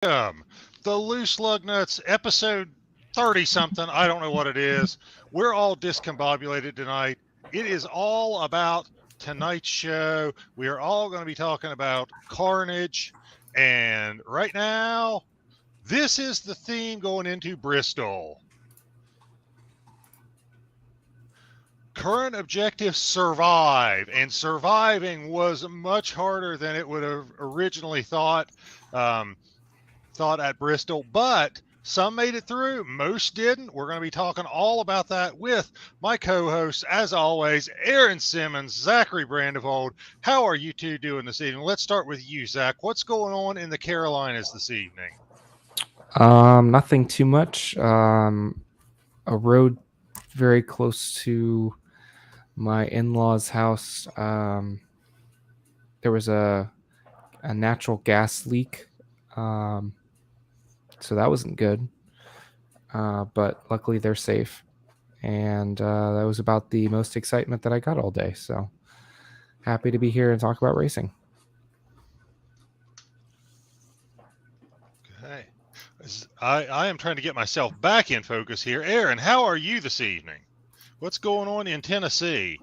The Loose Lug Nuts, episode 30 something. I don't know what it is. We're all discombobulated tonight. It is all about tonight's show. We are all going to be talking about Carnage. And right now, this is the theme going into Bristol. Current objective: survive, and surviving was much harder than it would have originally thought at Bristol, but some made it through, most didn't. We're going to be talking all about that with my co-hosts, as always, Aaron Simmons, Zachary Brandevold. How are you two doing this evening? Let's start with you, Zach. What's going on in the Carolinas this evening? Nothing too much. A road very close to my in-laws' house. There was a natural gas leak, so that wasn't good. But luckily they're safe, and that was about the most excitement that I got all day. So happy to be here and talk about racing. Okay. I am trying to get myself back in focus here. Aaron, how are you this evening? What's going on in Tennessee?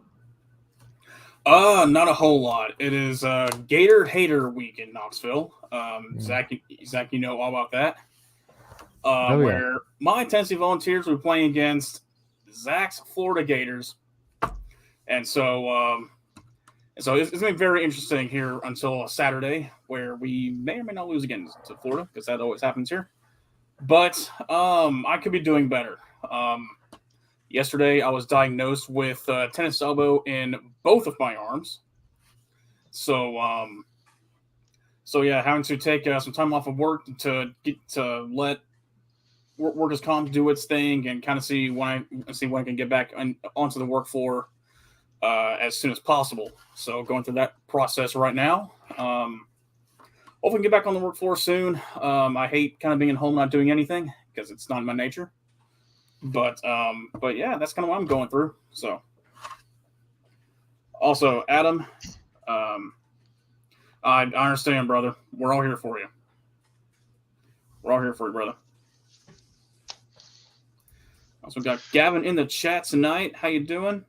Not a whole lot. It is Gator Hater Week in Knoxville. Zach, you know all about that. Where my Tennessee Volunteers will be playing against Zach's Florida Gators, and so it's going to be very interesting here until Saturday, where we may or may not lose again to Florida, because that always happens here. But I could be doing better. Yesterday, I was diagnosed with tennis elbow in both of my arms. So yeah, having to take some time off of work to let workers' comp do its thing and kind of see when I can get back onto the work floor as soon as possible. So going through that process right now. Hopefully get back on the work floor soon. I hate kind of being at home not doing anything because it's not in my nature. But yeah, that's kind of what I'm going through. So also, Adam, I understand, brother. We're all here for you. We're all here for you, brother. Also got Gavin in the chat tonight. How you doing?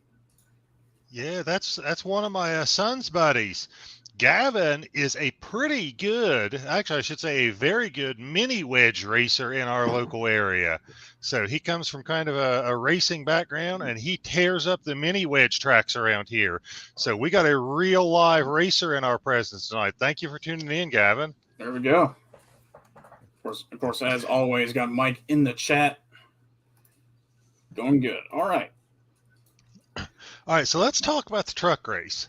Yeah, that's one of my son's buddies. Gavin is a pretty good, actually, I should say a very good mini wedge racer in our local area. So he comes from kind of a racing background, and he tears up the mini wedge tracks around here. So we got a real live racer in our presence tonight. Thank you for tuning in, Gavin. There we go. Of course, as always, got Mike in the chat. Going good. All right. All right, so let's talk about the truck race.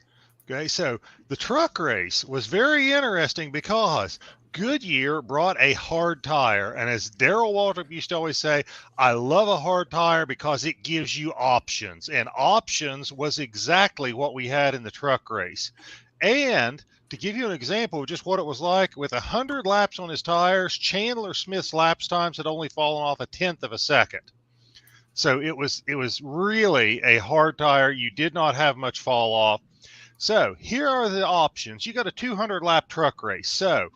Okay, so the truck race was very interesting because Goodyear brought a hard tire. And as Darrell Waltrip used to always say, I love a hard tire because it gives you options. And options was exactly what we had in the truck race. And to give you an example of just what it was like, with 100 laps on his tires, Chandler Smith's lapse times had only fallen off 1/10 of a second. So it was really a hard tire. You did not have much fall off. So here are the options. You got a 200 lap truck race. So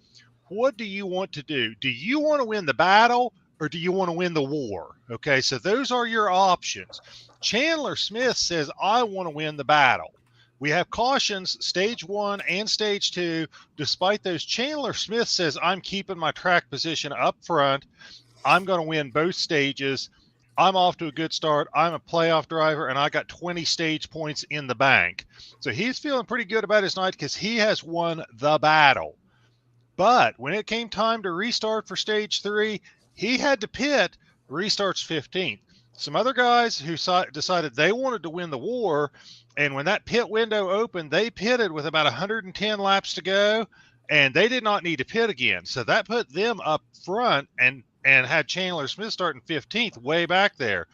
what do you want to do? Do you want to win the battle or do you want to win the war? Okay, so those are your options. Chandler Smith says, I want to win the battle. We have cautions, stage 1 and stage 2. Despite those, Chandler Smith says, I'm keeping my track position up front. I'm going to win both stages. I'm off to a good start. I'm a playoff driver, and I got 20 stage points in the bank. So he's feeling pretty good about his night because he has won the battle. But when it came time to restart for stage 3, he had to pit. Restarts 15th. Some other guys who decided they wanted to win the war, and when that pit window opened, they pitted with about 110 laps to go, and they did not need to pit again. So that put them up front and had Chandler Smith starting 15th way back there.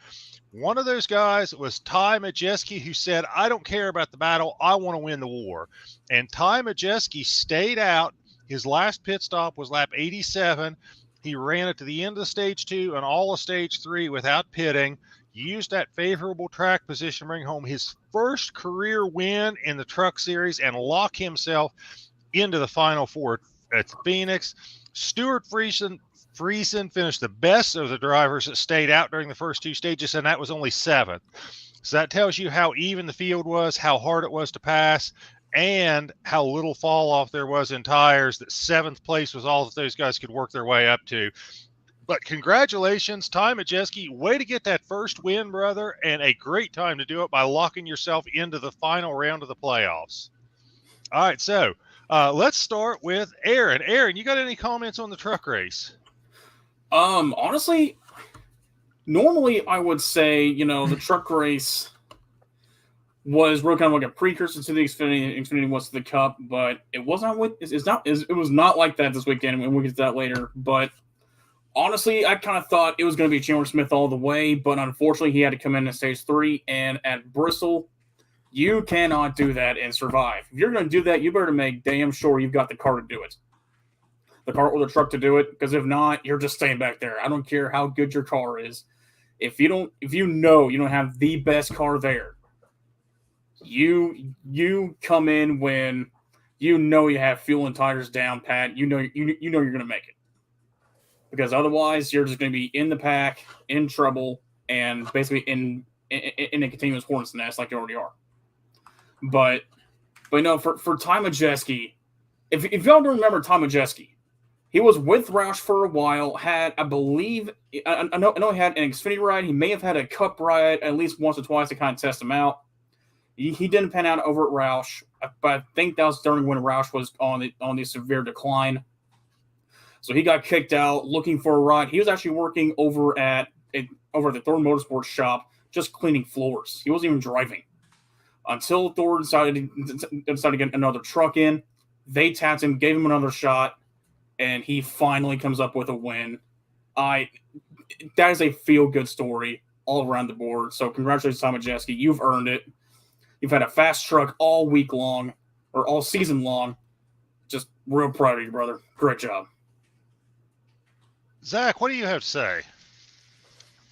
One of those guys was Ty Majeski, who said, I don't care about the battle. I want to win the war. And Ty Majeski stayed out. His last pit stop was lap 87. He ran it to the end of stage 2 and all of stage 3 without pitting. Used that favorable track position to bring home his first career win in the truck series and lock himself into the Final Four at Phoenix. Stuart Friesen finished the best of the drivers that stayed out during the first two stages, and that was only 7th. So that tells you how even the field was, how hard it was to pass, and how little fall off there was in tires. That 7th place was all that those guys could work their way up to. But congratulations, Ty Majeski. Way to get that first win, brother, and a great time to do it by locking yourself into the final round of the playoffs. All right, so let's start with Aaron. Aaron, you got any comments on the truck race? Honestly, normally I would say, the truck race was really kind of like a precursor to the Xfinity was the Cup, but it wasn't. It was not like that this weekend, and we'll get to that later. But honestly, I kind of thought it was going to be Chandler Smith all the way, but unfortunately, he had to come in stage 3, and at Bristol, you cannot do that and survive. If you're going to do that, you better make damn sure you've got the car to do it. The car or the truck to do it, because if not, you're just staying back there. I don't care how good your car is. If you don't have the best car there, you come in when you have fuel and tires down pat. You know you're going to make it, because otherwise you're just going to be in the pack, in trouble, and basically in a continuous hornet's nest like you already are. But for Ty Majeski, if y'all don't remember Ty Majeski, he was with Roush for a while. Had, I believe, I know he had an Xfinity ride. He may have had a Cup ride at least once or twice to kind of test him out. He didn't pan out over at Roush, but I think that was during when Roush was on the severe decline. So he got kicked out, looking for a ride. He was actually working over at the Thornton Motorsports shop, just cleaning floors. He wasn't even driving until Thor decided to get another truck in. They tapped him, gave him another shot, and he finally comes up with a win. That is a feel-good story all around the board. So congratulations, Tom Majeski. You've earned it. You've had a fast truck all week long, or all season long. Just real proud of you, brother. Great job. Zach, what do you have to say?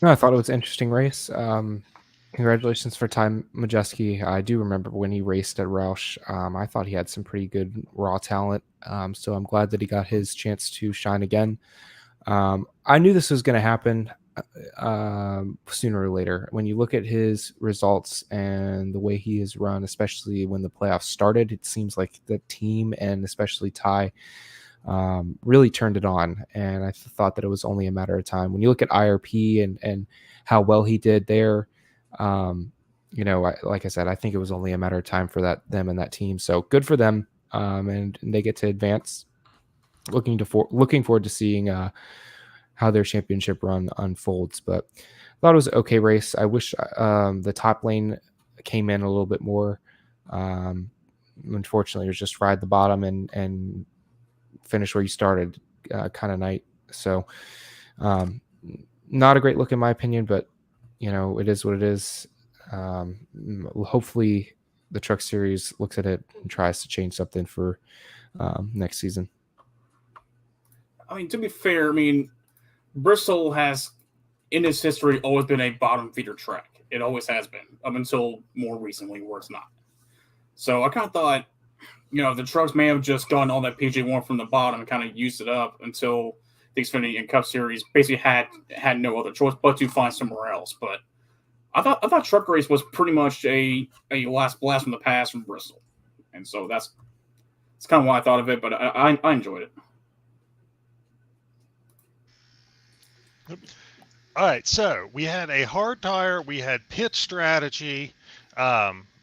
No, I thought it was an interesting race. Congratulations for Ty Majeski. I do remember when he raced at Roush. I thought he had some pretty good raw talent. So I'm glad that he got his chance to shine again. I knew this was going to happen sooner or later. When you look at his results and the way he has run, especially when the playoffs started, it seems like the team and especially Ty really turned it on. And I thought that it was only a matter of time. When you look at IRP and how well he did there, like I said, I think it was only a matter of time for them and that team. So good for them. And they get to advance. Looking forward to seeing how their championship run unfolds. But I thought it was an okay race. I wish the top lane came in a little bit more. Unfortunately, it was just ride the bottom and finish where you started kind of night. So not a great look in my opinion, but it is what it is. Hopefully the Truck Series looks at it and tries to change something for next season. I mean, to be fair, Bristol has, in its history, always been a bottom feeder track. It always has been, up until more recently where it's not. So I kind of thought, the trucks may have just gotten all that PJ1 from the bottom and kind of used it up until the Xfinity and Cup Series basically had no other choice but to find somewhere else. But I thought Truck Race was pretty much a last blast from the past from Bristol. And so that's kind of why I thought of it, but I enjoyed it. All right, so we had a hard tire, we had pit strategy,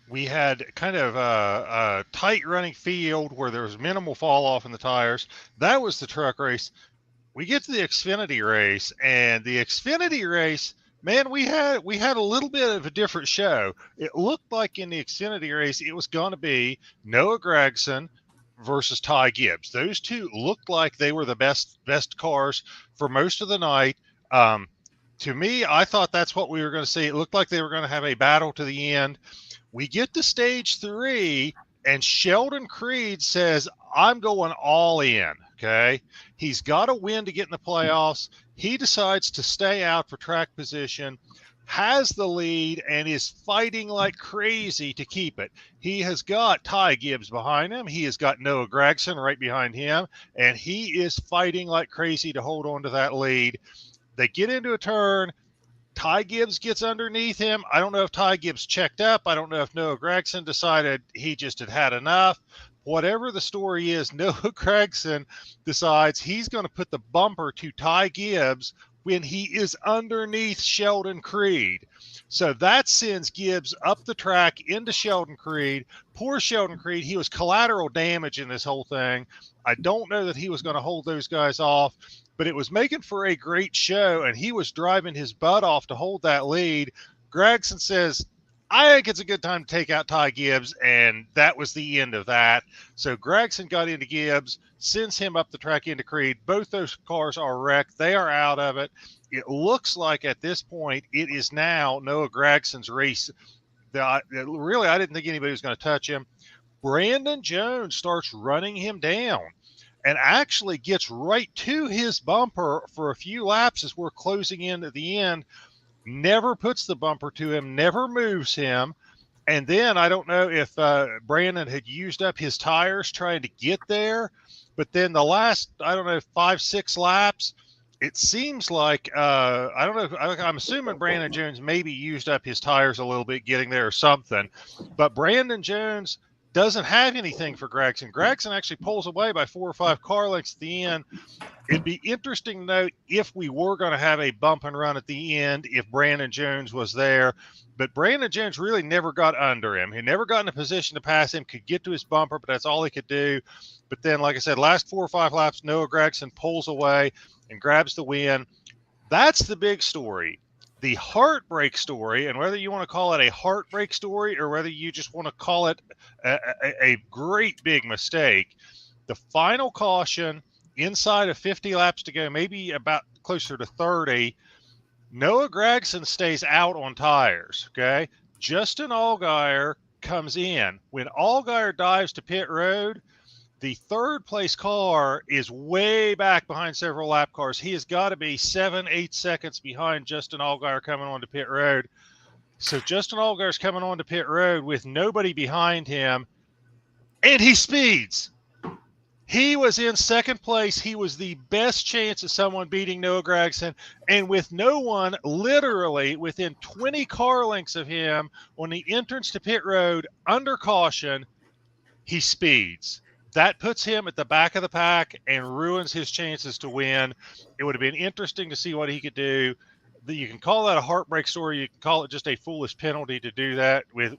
we had kind of a tight running field where there was minimal fall off in the tires. That was the truck race. We get to the Xfinity race, and the Xfinity race, man, we had a little bit of a different show. It looked like in the Xfinity race it was going to be Noah Gragson versus Ty Gibbs. Those two looked like they were the best cars for most of the night. To me, I thought that's what we were going to see. It looked like they were going to have a battle to the end. We get to stage 3, and Sheldon Creed says, I'm going all in, okay? He's got to win to get in the playoffs. He decides to stay out for track position. has the lead and is fighting like crazy to keep it. He has got Ty Gibbs behind him. He has got Noah Gragson right behind him, and he is fighting like crazy to hold on to that lead. They get into a turn. Ty Gibbs gets underneath him. I don't know if Ty Gibbs checked up. I don't know if Noah Gragson decided he just had enough. Whatever the story is, Noah Gragson decides he's going to put the bumper to Ty Gibbs when he is underneath Sheldon Creed. So that sends Gibbs up the track into Sheldon Creed. Poor Sheldon Creed. He was collateral damage in this whole thing. I don't know that he was going to hold those guys off, but it was making for a great show, and he was driving his butt off to hold that lead. Gragson says, I think it's a good time to take out Ty Gibbs, and that was the end of that. So Gragson got into Gibbs, sends him up the track into Creed. Both those cars are wrecked. They are out of it. It looks like at this point it is now Noah Gragson's race. Really, I didn't think anybody was going to touch him. Brandon Jones starts running him down and actually gets right to his bumper for a few laps as we're closing in at the end. Never puts the bumper to him, never moves him. And then I don't know if Brandon had used up his tires trying to get there, but then the last, I don't know, 5-6 laps, it seems like, I don't know, I'm assuming Brandon Jones maybe used up his tires a little bit getting there or something, but Brandon Jones doesn't have anything for Gragson. Gragson actually pulls away by 4 or 5 car lengths at the end. It'd be interesting to note if we were going to have a bump and run at the end, if Brandon Jones was there. But Brandon Jones really never got under him. He never got in a position to pass him, could get to his bumper, but that's all he could do. But then, like I said, last 4 or 5 laps, Noah Gragson pulls away and grabs the win. That's the big story. The heartbreak story, and whether you want to call it a heartbreak story or whether you just want to call it a great big mistake, the final caution inside of 50 laps to go, maybe about closer to 30, Noah Gragson stays out on tires, okay? Justin Allgaier comes in. When Allgaier dives to pit road, the third place car is way back behind several lap cars. He has got to be 7-8 seconds behind Justin Allgaier coming onto pit road. So Justin Allgaier's coming onto pit road with nobody behind him, and he speeds. He was in second place. He was the best chance of someone beating Noah Gragson, and with no one literally within 20 car lengths of him on the entrance to pit road under caution, he speeds. That puts him at the back of the pack and ruins his chances to win. It would have been interesting to see what he could do. You can call that a heartbreak story. You can call it just a foolish penalty to do that with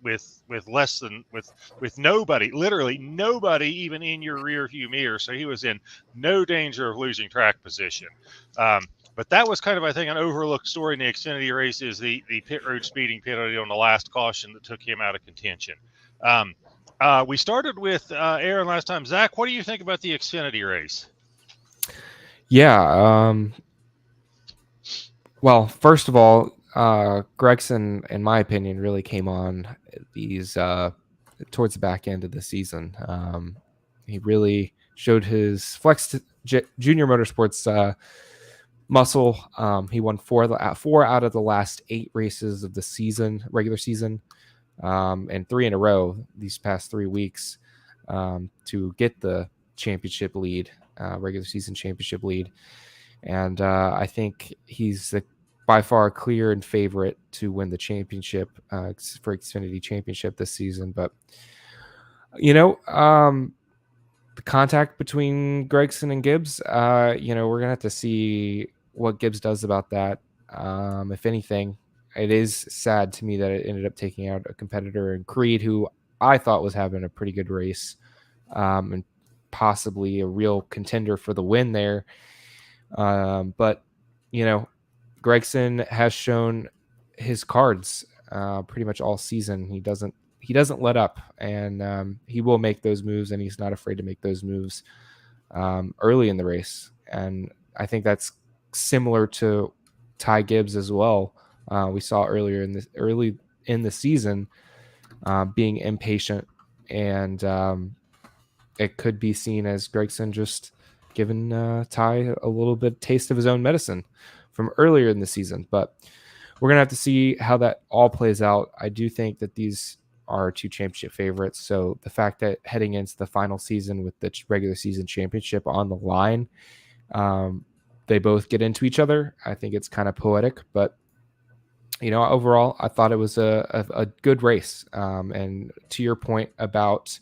less than with nobody, literally nobody even in your rear view mirror. So he was in no danger of losing track position. But that was kind of, I think, an overlooked story in the Xfinity race is the pit road speeding penalty on the last caution that took him out of contention. We started with Aaron last time. Zach, what do you think about the Xfinity race? Yeah. Well, first of all, Gragson, in my opinion, really came on these towards the back end of the season. He really showed his Flex Junior Motorsports muscle. He won four out of the last 8 races of the season, regular season, and 3 in a row these past 3 weeks to get the championship lead, regular season championship lead. And I think he's by far clear and favorite to win the championship for Xfinity Championship this season. But, the contact between Gragson and Gibbs, we're going to have to see what Gibbs does about that. If anything, it is sad to me that it ended up taking out a competitor in Creed, who I thought was having a pretty good race and possibly a real contender for the win there. But, Gragson has shown his cards pretty much all season. He doesn't let up, and he will make those moves, and he's not afraid to make those moves early in the race. And I think that's similar to Ty Gibbs as well. We saw early in the season being impatient, and it could be seen as Gragson just giving Ty a little bit taste of his own medicine from earlier in the season. But we're going to have to see how that all plays out. I do think that these are 2 championship favorites. So the fact that heading into the final season with the regular season championship on the line, they both get into each other. I think it's kind of poetic, but overall, I thought it was a good race. And to your point about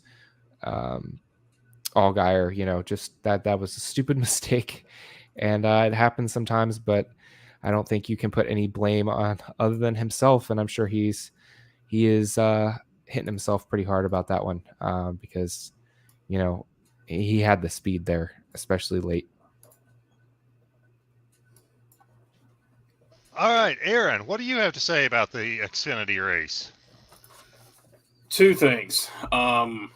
Allgaier, just that was a stupid mistake, and it happens sometimes. But I don't think you can put any blame on other than himself, and I'm sure he is hitting himself pretty hard about that one because he had the speed there, especially late. All right, Aaron, what do you have to say about the Xfinity race? 2 things. Well,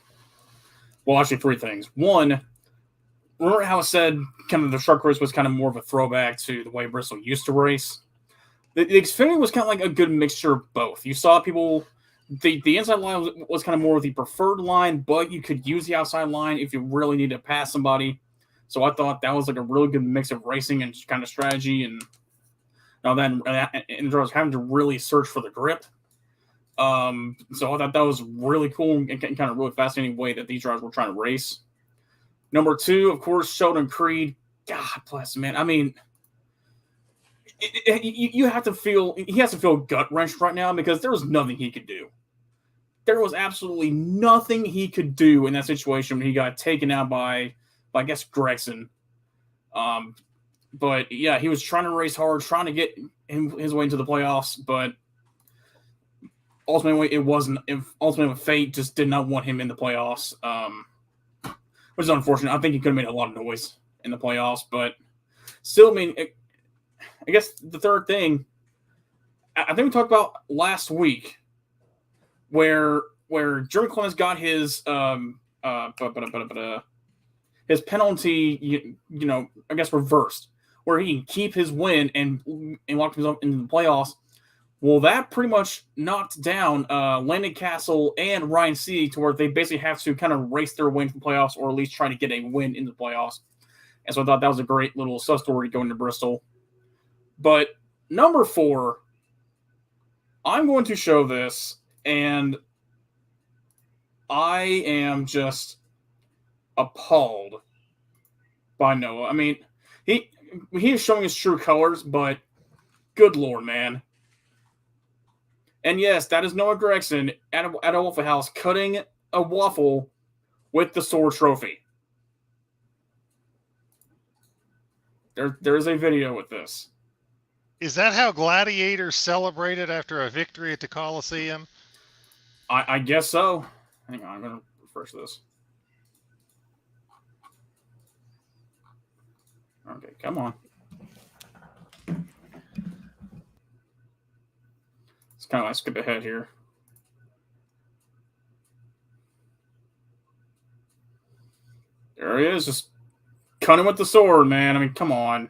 actually 3 things. One, remember how I said kind of the truck race was kind of more of a throwback to the way Bristol used to race? The Xfinity was kind of like a good mixture of both. You saw people, the inside line was kind of more of the preferred line, but you could use the outside line if you really need to pass somebody. So I thought that was like a really good mix of racing and kind of strategy, and then I was having to really search for the grip. So I thought that was really cool and kind of really fascinating way that these drivers were trying to race. Number 2, of course, Sheldon Creed. God bless him, man. I mean, he has to feel gut wrenched right now because there was nothing he could do. There was absolutely nothing he could do in that situation when he got taken out by I guess, Gregson. But yeah, he was trying to race hard, trying to get his way into the playoffs, but ultimately it wasn't. Ultimately, fate just did not want him in the playoffs, which is unfortunate. I think he could have made a lot of noise in the playoffs, but still, I mean, I guess the third thing, I think we talked about last week, where Jeremy Clemens got his his penalty, I guess reversed, where he can keep his win and lock himself into the playoffs. Well, that pretty much knocked down Landon Castle and Ryan Seeley to where they basically have to kind of race their way into the playoffs, or at least try to get a win in the playoffs. And so I thought that was a great little sub story going to Bristol. But number 4, I'm going to show this, and I am just appalled by Noah. I mean, he is showing his true colors, but good Lord, man. And yes, that is Noah Gregson at a Waffle House cutting a waffle with the SOAR trophy. There is a video with this. Is that how gladiators celebrated after a victory at the Coliseum? I guess so. Hang on, I'm going to refresh this. Okay, come on. It's kind of like skip ahead here. There he is, just cutting with the sword, man. I mean, come on.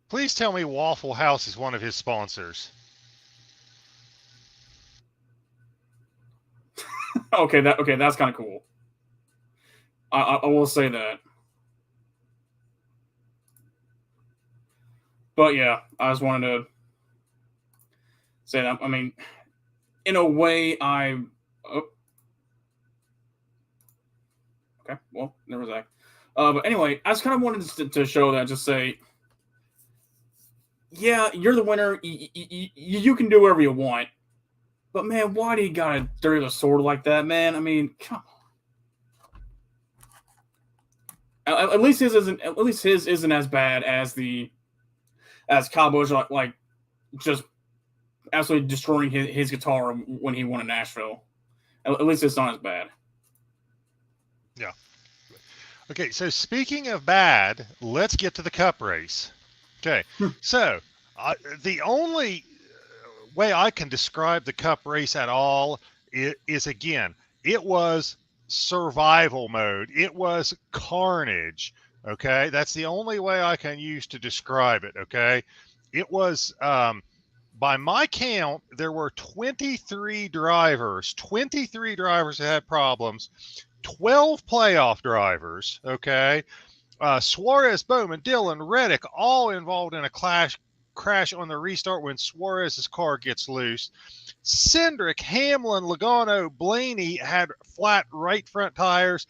Please tell me Waffle House is one of his sponsors. Okay, that's kind of cool. I will say that. But yeah, I just wanted to say that. I mean, in a way, okay, well, there was that. But anyway, I just kind of wanted to show that, just say, yeah, you're the winner. You can do whatever you want. But man, why do you gotta dirty the sword like that, man? I mean, come on. At least his isn't as bad as Kyle Busch, like just absolutely destroying his guitar when he won in Nashville. At least it's not as bad. Yeah. Okay, so speaking of bad, let's get to the Cup race. Okay, so the only way I can describe the Cup race at all is again, it was survival mode. It was carnage. Okay, that's the only way I can use to describe it. Okay, it was, by my count, there were 23 drivers that had problems, 12 playoff drivers. Okay, Suarez, Bowman, Dillon, Reddick, all involved in a crash on the restart when Suarez's car gets loose. Cendrick, Hamlin, Logano, Blaney had flat right front tires.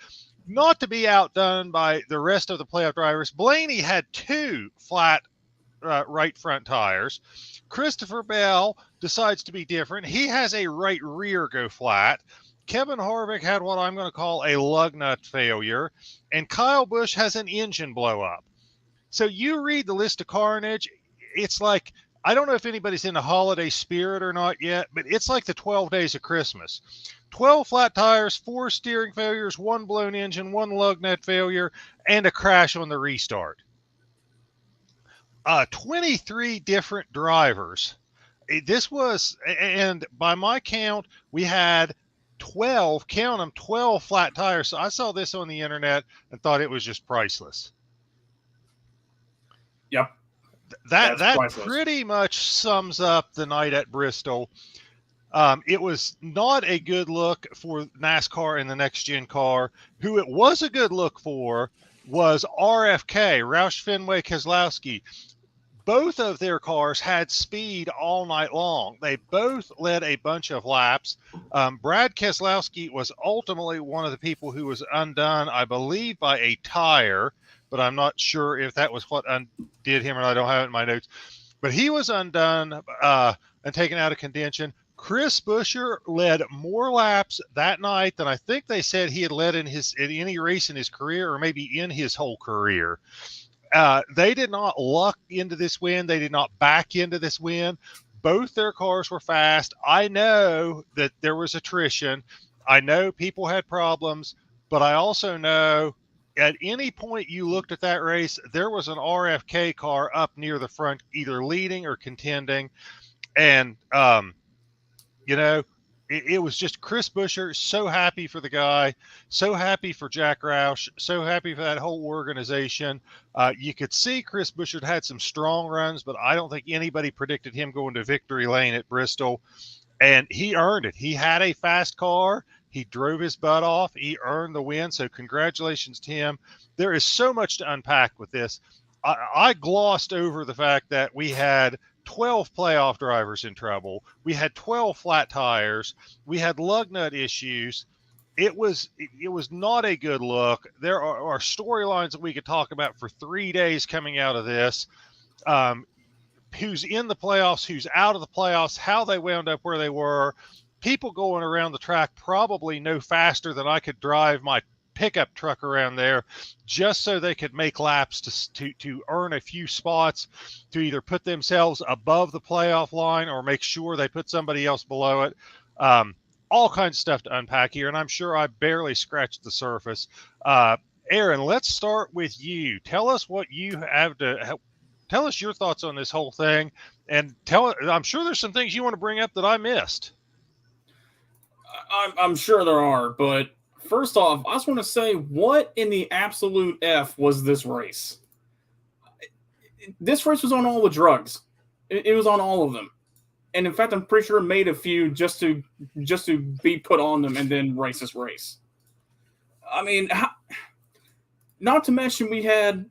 Not to be outdone by the rest of the playoff drivers, Blaney had 2 flat right front tires. Christopher Bell decides to be different. He has a right rear go flat. Kevin Harvick had what I'm going to call a lug nut failure, and Kyle Busch has an engine blow up. So you read the list of carnage, it's like, I don't know if anybody's in the holiday spirit or not yet, but it's like the 12 days of Christmas. 12 flat tires, 4 steering failures, 1 blown engine, 1 lug nut failure, and a crash on the restart. 23 different drivers. This was, and by my count, we had 12, count them, 12 flat tires. So I saw this on the internet and thought it was just priceless. Yep. That pretty much sums up the night at Bristol. It was not a good look for NASCAR and the next gen car. Who it was a good look for was RFK, Roush Fenway Keselowski. Both of their cars had speed all night long. They both led a bunch of laps. Brad Keselowski was ultimately one of the people who was undone, I believe, by a tire, but I'm not sure if that was what undid him, or I don't have it in my notes. But he was undone and taken out of contention. Chris Buescher led more laps that night than I think they said he had led in any race in his career, or maybe in his whole career. They did not luck into this win. They did not back into this win. Both their cars were fast. I know that there was attrition. I know people had problems, but I also know at any point you looked at that race, there was an RFK car up near the front, either leading or contending. And, it was just Chris Buescher, so happy for the guy, so happy for Jack Roush, so happy for that whole organization. You could see Chris Buescher had some strong runs, but I don't think anybody predicted him going to victory lane at Bristol. And he earned it. He had a fast car. He drove his butt off. He earned the win. So congratulations to him. There is so much to unpack with this. I glossed over the fact that we had 12 playoff drivers in trouble. We had 12 flat tires. We had lug nut issues. It was not a good look. There are storylines that we could talk about for 3 days coming out of this. Who's in the playoffs, who's out of the playoffs, how they wound up where they were. People going around the track probably no faster than I could drive my pickup truck around there, just so they could make laps to earn a few spots, to either put themselves above the playoff line or make sure they put somebody else below it. All kinds of stuff to unpack here, and I'm sure I barely scratched the surface. Aaron, let's start with you. Tell us what you have to tell us your thoughts on this whole thing, and I'm sure there's some things you want to bring up that I missed. I'm sure there are, but first off, I just want to say, what in the absolute F was this race? This race was on all the drugs. It was on all of them. And in fact, I'm pretty sure it made a few just to be put on them and then race this race. I mean, not to mention we had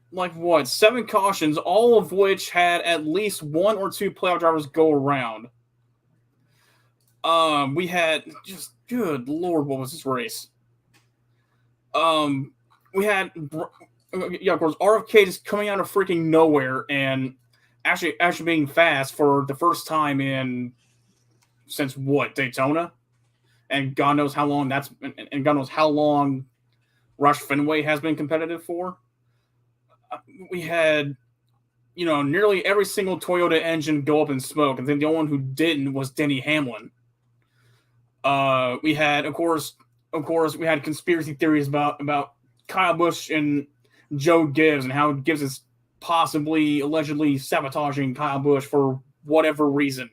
7 cautions, all of which had at least 1 or 2 playoff drivers go around. We had just, good Lord, what was this race? We had, of course, RFK just coming out of freaking nowhere and actually being fast for the first time since Daytona, and God knows how long and God knows how long Roush Fenway has been competitive for. We had, nearly every single Toyota engine go up in smoke, and then the only one who didn't was Denny Hamlin. We had, of course, we had conspiracy theories about Kyle Busch and Joe Gibbs, and how Gibbs is possibly, allegedly sabotaging Kyle Busch for whatever reason.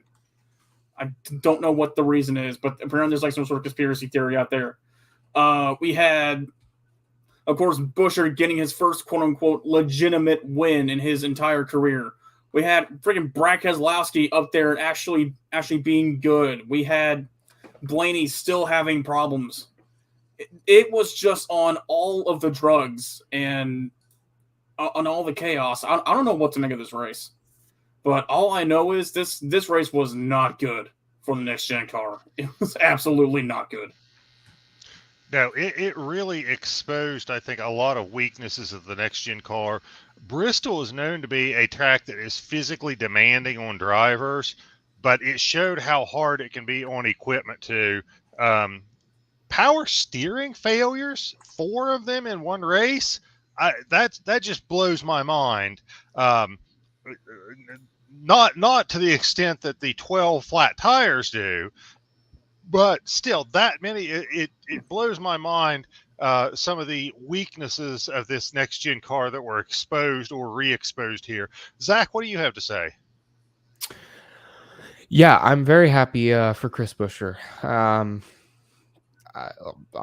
I don't know what the reason is, but apparently there's some sort of conspiracy theory out there. We had, of course, Buescher getting his first quote-unquote legitimate win in his entire career. We had freaking Brad Keselowski up there actually being good. We had Blaney still having problems. It was just on all of the drugs and on all the chaos. I don't know what to make of this race. But all I know is this race was not good for the next gen car. It was absolutely not good. No, it really exposed, I think, a lot of weaknesses of the next gen car. Bristol is known to be a track that is physically demanding on drivers, but it showed how hard it can be on equipment too. Power steering failures, 4 of them in one race. That just blows my mind. Not to the extent that the 12 flat tires do, but still that many. It blows my mind. Some of the weaknesses of this next gen car that were exposed or re-exposed here. Zach, what do you have to say? Yeah, I'm very happy for Chris Buescher. I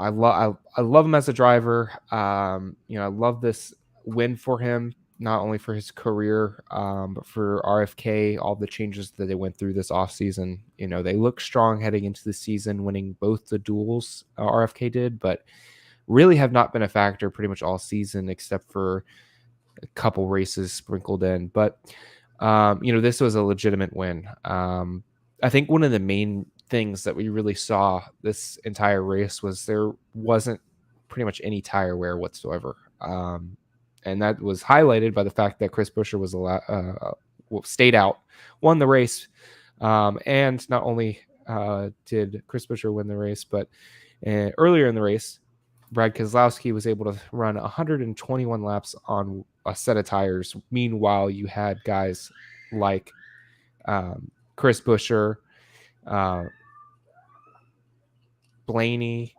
love him as a driver. I love this win for him, not only for his career, but for RFK, all the changes that they went through this offseason. They look strong heading into the season, winning both the duels RFK did, but really have not been a factor pretty much all season except for a couple races sprinkled in. But, this was a legitimate win. I think one of the main things that we really saw this entire race was there wasn't pretty much any tire wear whatsoever. And that was highlighted by the fact that Chris Buescher was stayed out, won the race. And not only did Chris Buescher win the race, but earlier in the race, Brad Keselowski was able to run 121 laps on a set of tires. Meanwhile, you had guys like Chris Buescher, Blaney.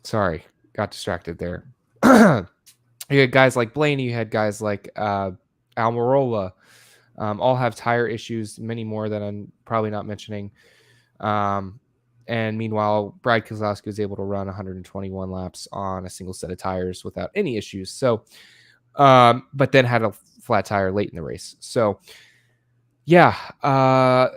Sorry, got distracted there. You had guys like Blaney. You had guys like Almirola. All have tire issues, many more that I'm probably not mentioning. And meanwhile, Brad Keselowski was able to run 121 laps on a single set of tires without any issues. So, but then had a flat tire late in the race. So, yeah, I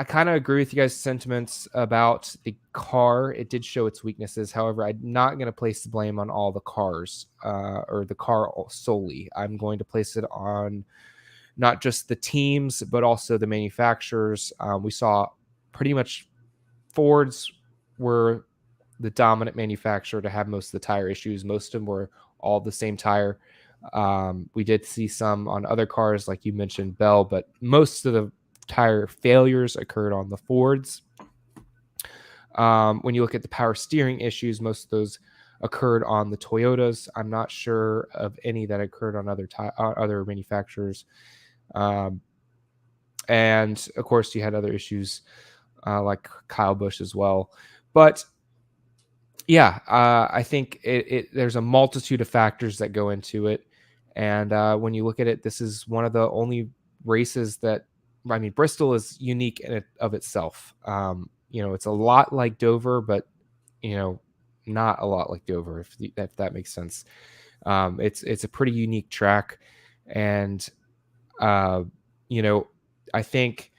kind of agree with you guys' sentiments about the car. It did show its weaknesses. However, I'm not going to place the blame on all the cars or the car solely. I'm going to place it on not just the teams, but also the manufacturers. We saw pretty much Fords were the dominant manufacturer to have most of the tire issues. Most of them were all the same tire. We did see some on other cars, like you mentioned, Bell, but most of the tire failures occurred on the Fords. When you look at the power steering issues, most of those occurred on the Toyotas. I'm not sure of any that occurred on other manufacturers. And of course, you had other issues like Kyle Busch as well. But yeah, I think there's a multitude of factors that go into it. And when you look at it, this is one of the only races that, Bristol is unique in it of itself. It's a lot like Dover, but, not a lot like Dover, if that makes sense. It's a pretty unique track. And, I think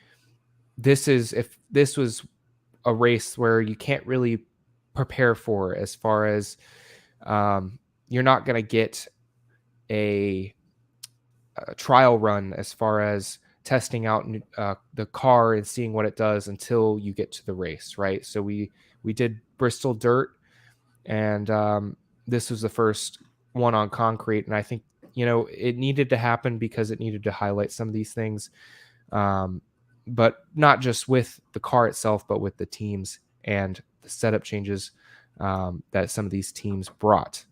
if this was a race where you can't really prepare for, as far as you're not going to get a trial run as far as testing out the car and seeing what it does until you get to the race, right? So we did Bristol dirt, and this was the first one on concrete, and I think it needed to happen because it needed to highlight some of these things, but not just with the car itself, but with the teams and the setup changes that some of these teams brought.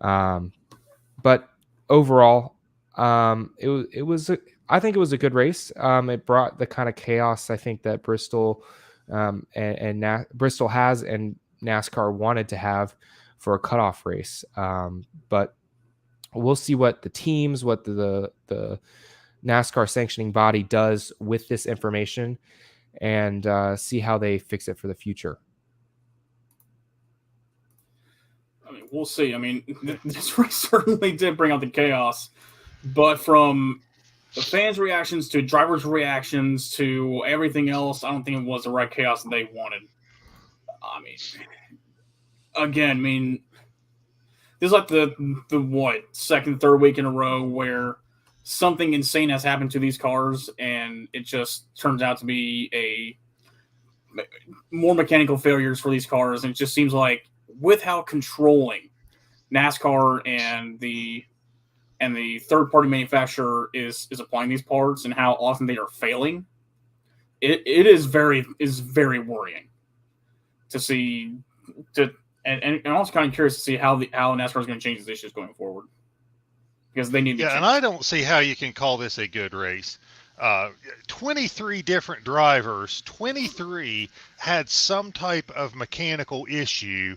But overall, I think it was a good race. It brought the kind of chaos I think that Bristol Bristol has and NASCAR wanted to have for a cutoff race. But we'll see what the teams, what the NASCAR sanctioning body does with this information, and see how they fix it for the future. We'll see. This race certainly did bring out the chaos, but from the fans' reactions to drivers' reactions to everything else, I don't think it was the right chaos that they wanted. this is like the second, third week in a row where something insane has happened to these cars, and it just turns out to be more mechanical failures for these cars. And it just seems like with how controlling NASCAR and the third party manufacturer is applying these parts and how often they are failing, it is very worrying to see. And I'm also kind of curious to see how NASCAR is going to change these issues going forward, because they need to change. And I don't see how you can call this a good race. 23 different drivers, 23 had some type of mechanical issue.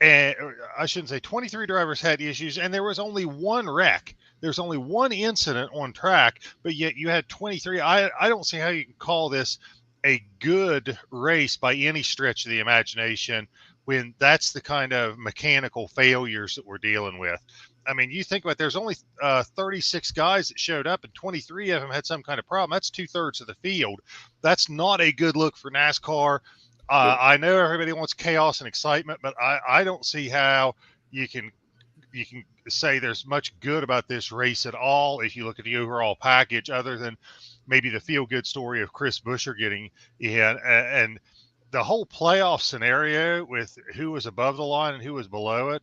And I shouldn't say 23 drivers had issues, and there was only one wreck. There's only one incident on track, but yet you had 23. I don't see how you can call this a good race by any stretch of the imagination when that's the kind of mechanical failures that we're dealing with. I mean, you think about it, there's only 36 guys that showed up, and 23 of them had some kind of problem. That's 2/3 of the field. That's not a good look for NASCAR. I know everybody wants chaos and excitement, but I don't see how you can say there's much good about this race at all if you look at the overall package, other than maybe the feel-good story of Chris Buescher getting in, and the whole playoff scenario with who was above the line and who was below it.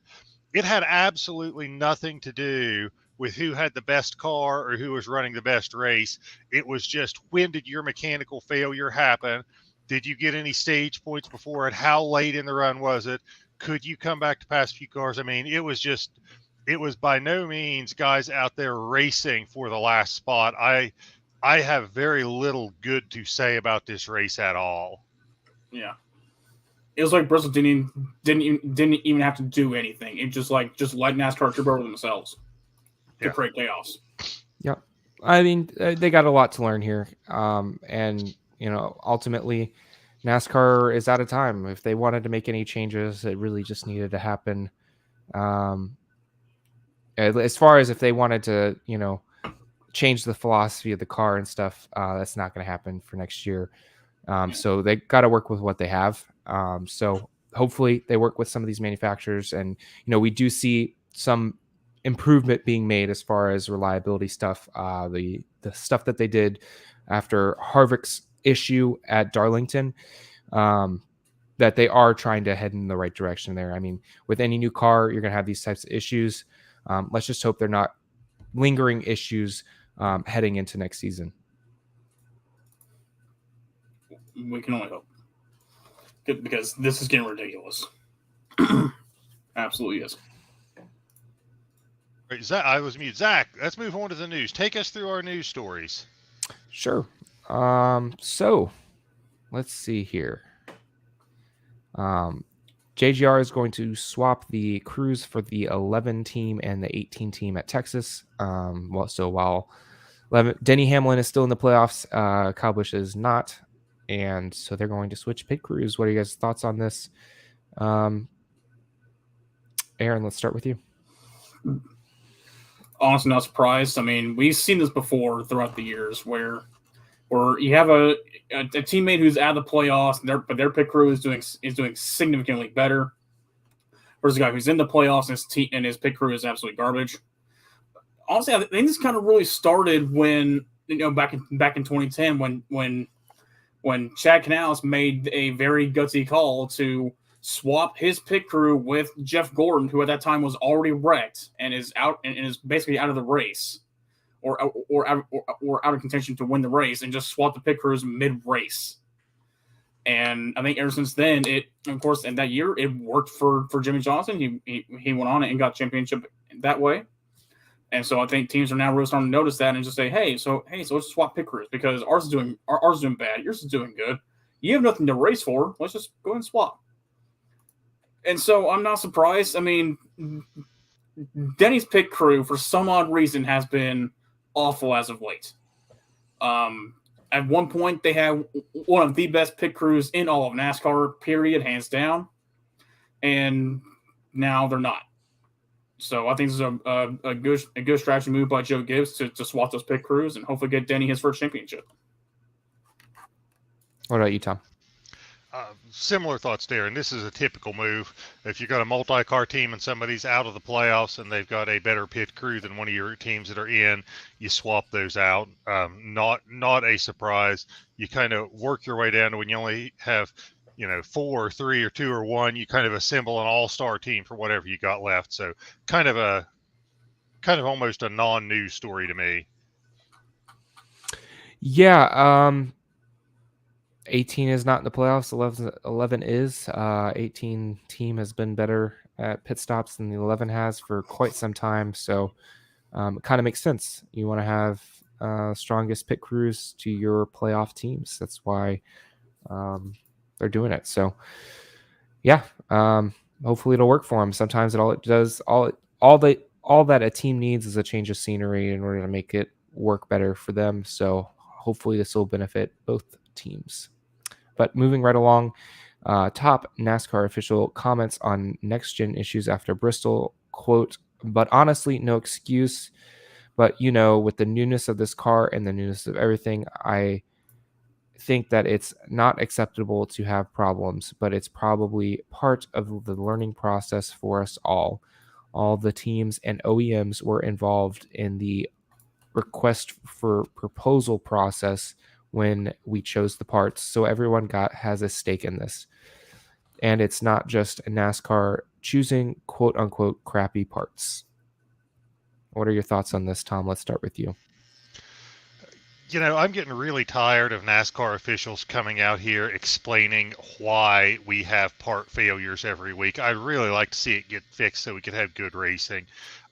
It had absolutely nothing to do with who had the best car or who was running the best race. It was just, when did your mechanical failure happen? Did you get any stage points before it? How late in the run was it? Could you come back to pass a few cars? I mean, it was by no means guys out there racing for the last spot. I have very little good to say about this race at all. Yeah. It was like Bristol didn't even have to do anything. It just let NASCAR trip over themselves to create chaos. Yep. I mean, they got a lot to learn here. And, ultimately, NASCAR is out of time. If they wanted to make any changes, it really just needed to happen. As far as if they wanted to, change the philosophy of the car and stuff, that's not going to happen for next year. So they got to work with what they have. So hopefully they work with some of these manufacturers, and we do see some improvement being made as far as reliability stuff. The stuff that they did after Harvick's issue at Darlington, that they are trying to head in the right direction there. I mean, with any new car, you're going to have these types of issues. Let's just hope they're not lingering issues heading into next season. We can only hope, because this is getting ridiculous. Absolutely is. Right, Zach, I was muted. Zach, let's move on to the news. Take us through our news stories. Sure. So let's see here. JGR is going to swap the crews for the 11 team and the 18 team at Texas. While Denny Hamlin is still in the playoffs, Kyle Busch is not. And so they're going to switch pit crews. What are you guys' thoughts on this? Aaron, let's start with you. Honestly, not surprised. I mean, we've seen this before throughout the years where you have a teammate who's out of the playoffs, but their pit crew is doing significantly better versus a guy who's in the playoffs and his pit crew is absolutely garbage. Honestly, I think this kind of really started when back in 2010 when Chad Canales made a very gutsy call to swap his pit crew with Jeff Gordon, who at that time was already wrecked and is out and is basically out of the race, or out of contention to win the race, and just swap the pit crews mid-race. And I think ever since then, in that year, it worked for Jimmy Johnson. He went on it and got championship that way. And so I think teams are now really starting to notice that and just say, hey, so let's swap pit crews, because ours is doing bad, yours is doing good. You have nothing to race for. Let's just go ahead and swap. And so I'm not surprised. I mean, Denny's pit crew, for some odd reason, has been awful as of late. At one point, they had one of the best pit crews in all of NASCAR, period, hands down. And now they're not. So I think this is a good strategy move by Joe Gibbs to swap those pit crews and hopefully get Denny his first championship. What about you, Tom? Similar thoughts there, and this is a typical move. If you've got a multi-car team and somebody's out of the playoffs and they've got a better pit crew than one of your teams that are in, you swap those out. Not a surprise. You kind of work your way down to when you only have 4 or 3 or 2 or 1. You kind of assemble an all-star team for whatever you got left. So kind of almost a non-news story to me. Yeah. 18 is not in the playoffs. 11 is. 18 team has been better at pit stops than the 11 has for quite some time. So it kind of makes sense. You want to have strongest pit crews to your playoff teams. That's why they're doing it. So yeah, hopefully it'll work for them. Sometimes all that a team needs is a change of scenery in order to make it work better for them. So hopefully this will benefit both teams. But moving right along, top NASCAR official comments on next-gen issues after Bristol, quote, "But honestly, no excuse. But, with the newness of this car and the newness of everything, I think that it's not acceptable to have problems, but it's probably part of the learning process for us all. All the teams and OEMs were involved in the request for proposal process when we chose the parts, so everyone has a stake in this. And it's not just NASCAR choosing quote unquote crappy parts." What are your thoughts on this, Tom? Let's start with you. I'm getting really tired of NASCAR officials coming out here explaining why we have part failures every week. I'd really like to see it get fixed so we could have good racing.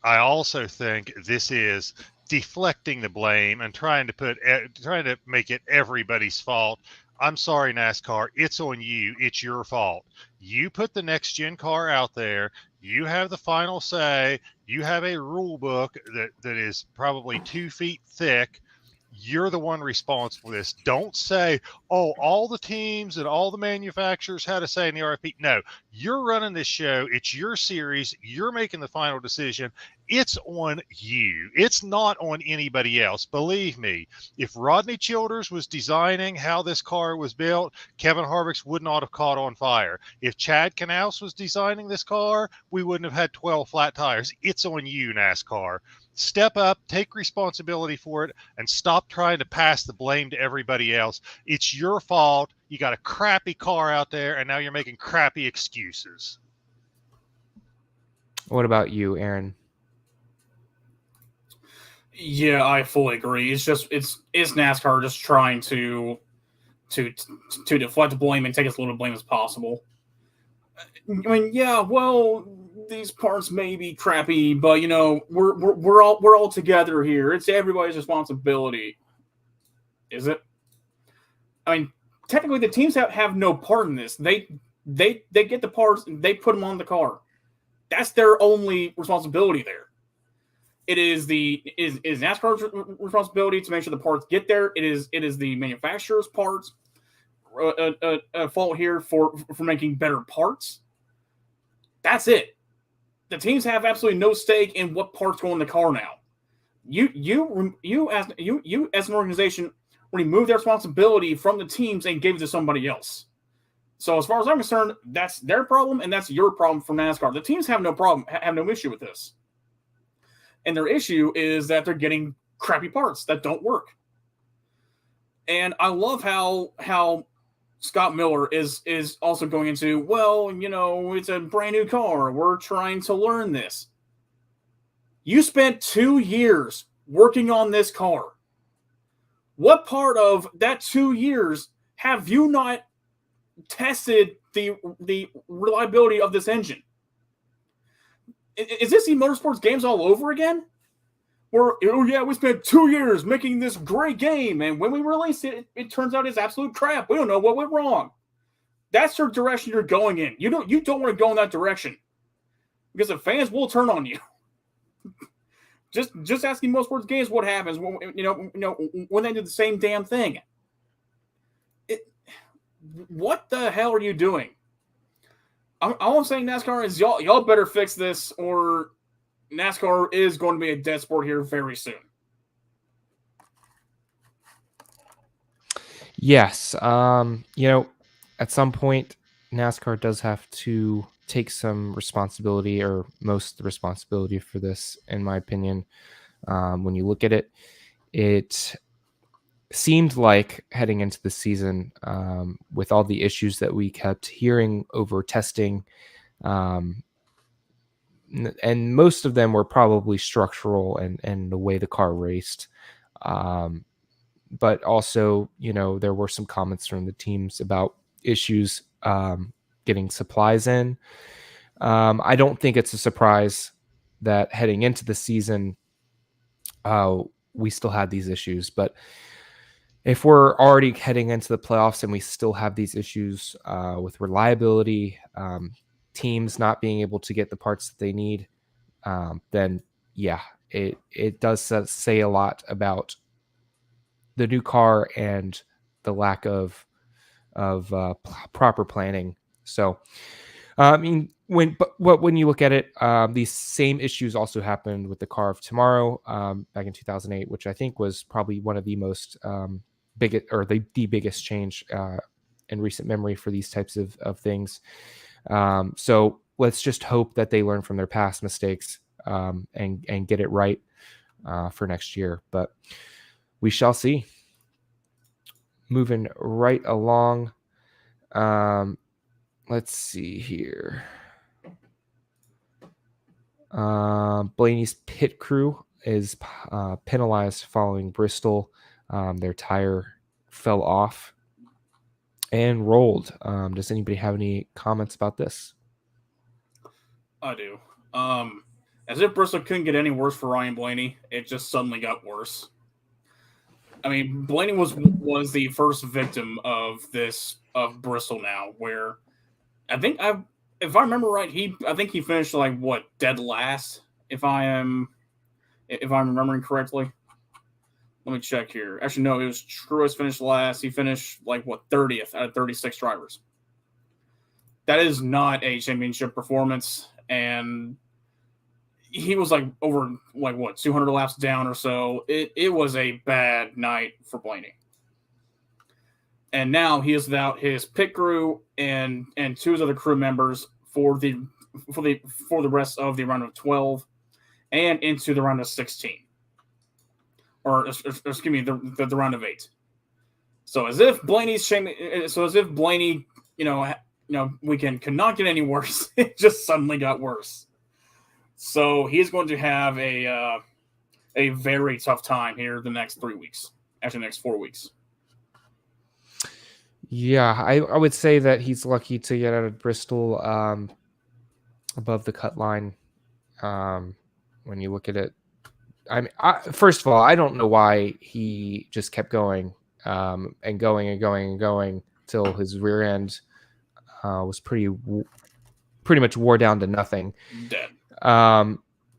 I also think this is deflecting the blame and trying to make it everybody's fault. I'm sorry, NASCAR. It's on you. It's your fault. You put the next gen car out there. You have the final say. You have a rule book that is probably 2 feet thick. You're the one responsible for this. Don't say, oh, all the teams and all the manufacturers had a say in the RFP. No, you're running this show. It's your series. You're making the final decision. It's on you. It's not on anybody else. Believe me, if Rodney Childers was designing how this car was built, Kevin Harvick's would not have caught on fire. If Chad Knaus was designing this car, we wouldn't have had 12 flat tires. It's on you, NASCAR. Step up, take responsibility for it, and stop trying to pass the blame to everybody else. It's your fault. You got a crappy car out there, and now you're making crappy excuses. What about you, Aaron? Yeah, I fully agree. It's NASCAR just trying to deflect the blame and take as little blame as possible. I mean, yeah, well, these parts may be crappy, but we're all together here. It's everybody's responsibility. Is it? I mean, technically, the teams have no part in this. They get the parts, they put them on the car. That's their only responsibility there. It is NASCAR's responsibility to make sure the parts get there. It is the manufacturer's parts fault here for making better parts. That's it. The teams have absolutely no stake in what parts go in the car now. You as an organization removed their responsibility from the teams and gave it to somebody else. So as far as I'm concerned, that's their problem and that's your problem for NASCAR. The teams have no problem, have no issue with this. And their issue is that they're getting crappy parts that don't work. And I love how Scott Miller is also going into, well, it's a brand new car. We're trying to learn this. You spent 2 years working on this car. What part of that 2 years have you not tested the reliability of this engine? Is this the motorsports games all over again? Where, we spent 2 years making this great game, and when we released it, it turns out it's absolute crap. We don't know what went wrong. That's the direction you're going in. You don't want to go in that direction because the fans will turn on you. Just asking motorsports games what happens when when they do the same damn thing. What the hell are you doing? All I'm saying, NASCAR, is y'all better fix this, or NASCAR is going to be a dead sport here very soon. Yes. at some point, NASCAR does have to take some responsibility, or most of the responsibility for this, in my opinion. When you look at it, it seemed like heading into the season, with all the issues that we kept hearing over testing, and most of them were probably structural and the way the car raced. But also, there were some comments from the teams about issues getting supplies in. I don't think it's a surprise that heading into the season, we still had these issues. But if we're already heading into the playoffs and we still have these issues with reliability, teams not being able to get the parts that they need, then yeah, it does say a lot about the new car and the lack of proper planning. So, I mean, when you look at it, these same issues also happened with the car of tomorrow back in 2008, which I think was probably one of the most biggest, or the biggest change in recent memory for these types of things. So let's just hope that they learn from their past mistakes and get it right for next year. But we shall see. Moving right along. Let's see here. Blaney's pit crew is penalized following Bristol. Their tire fell off and rolled. Does anybody have any comments about this? I do. As if Bristol couldn't get any worse for Ryan Blaney, it just suddenly got worse. I mean, Blaney was the first victim of Bristol now, where if I remember right, I think he finished dead last, if I'm remembering correctly. Let me check here. Actually, no, it was Truex finished last. He finished 30th out of 36 drivers. That is not a championship performance, and he was over 200 laps down or so. It was a bad night for Blaney. And now he is without his pit crew and two of his other crew members for the rest of the round of 12 and into the round of 16. Or excuse me, the round of 8. So as if Blaney, weekend could not get any worse. It just suddenly got worse. So he's going to have a very tough time here the next 3 weeks. Actually, the next 4 weeks. Yeah, I would say that he's lucky to get out of Bristol above the cut line. When you look at it, I mean, first of all, I don't know why he just kept going and going and going and going till his rear end was pretty much wore down to nothing. Dead.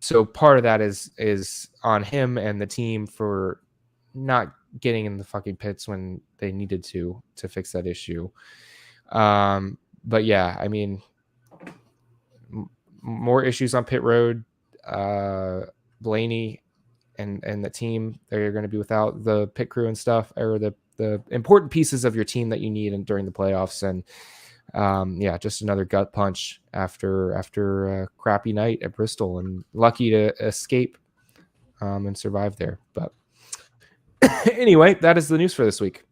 So part of that is on him and the team for not getting in the fucking pits when they needed to fix that issue. But yeah, I mean, more issues on pit road. Blaney and the team, they're going to be without the pit crew and stuff, or the important pieces of your team that you need during the playoffs. And yeah, just another gut punch after a crappy night at Bristol, and lucky to escape and survive there. But anyway, that is the news for this week.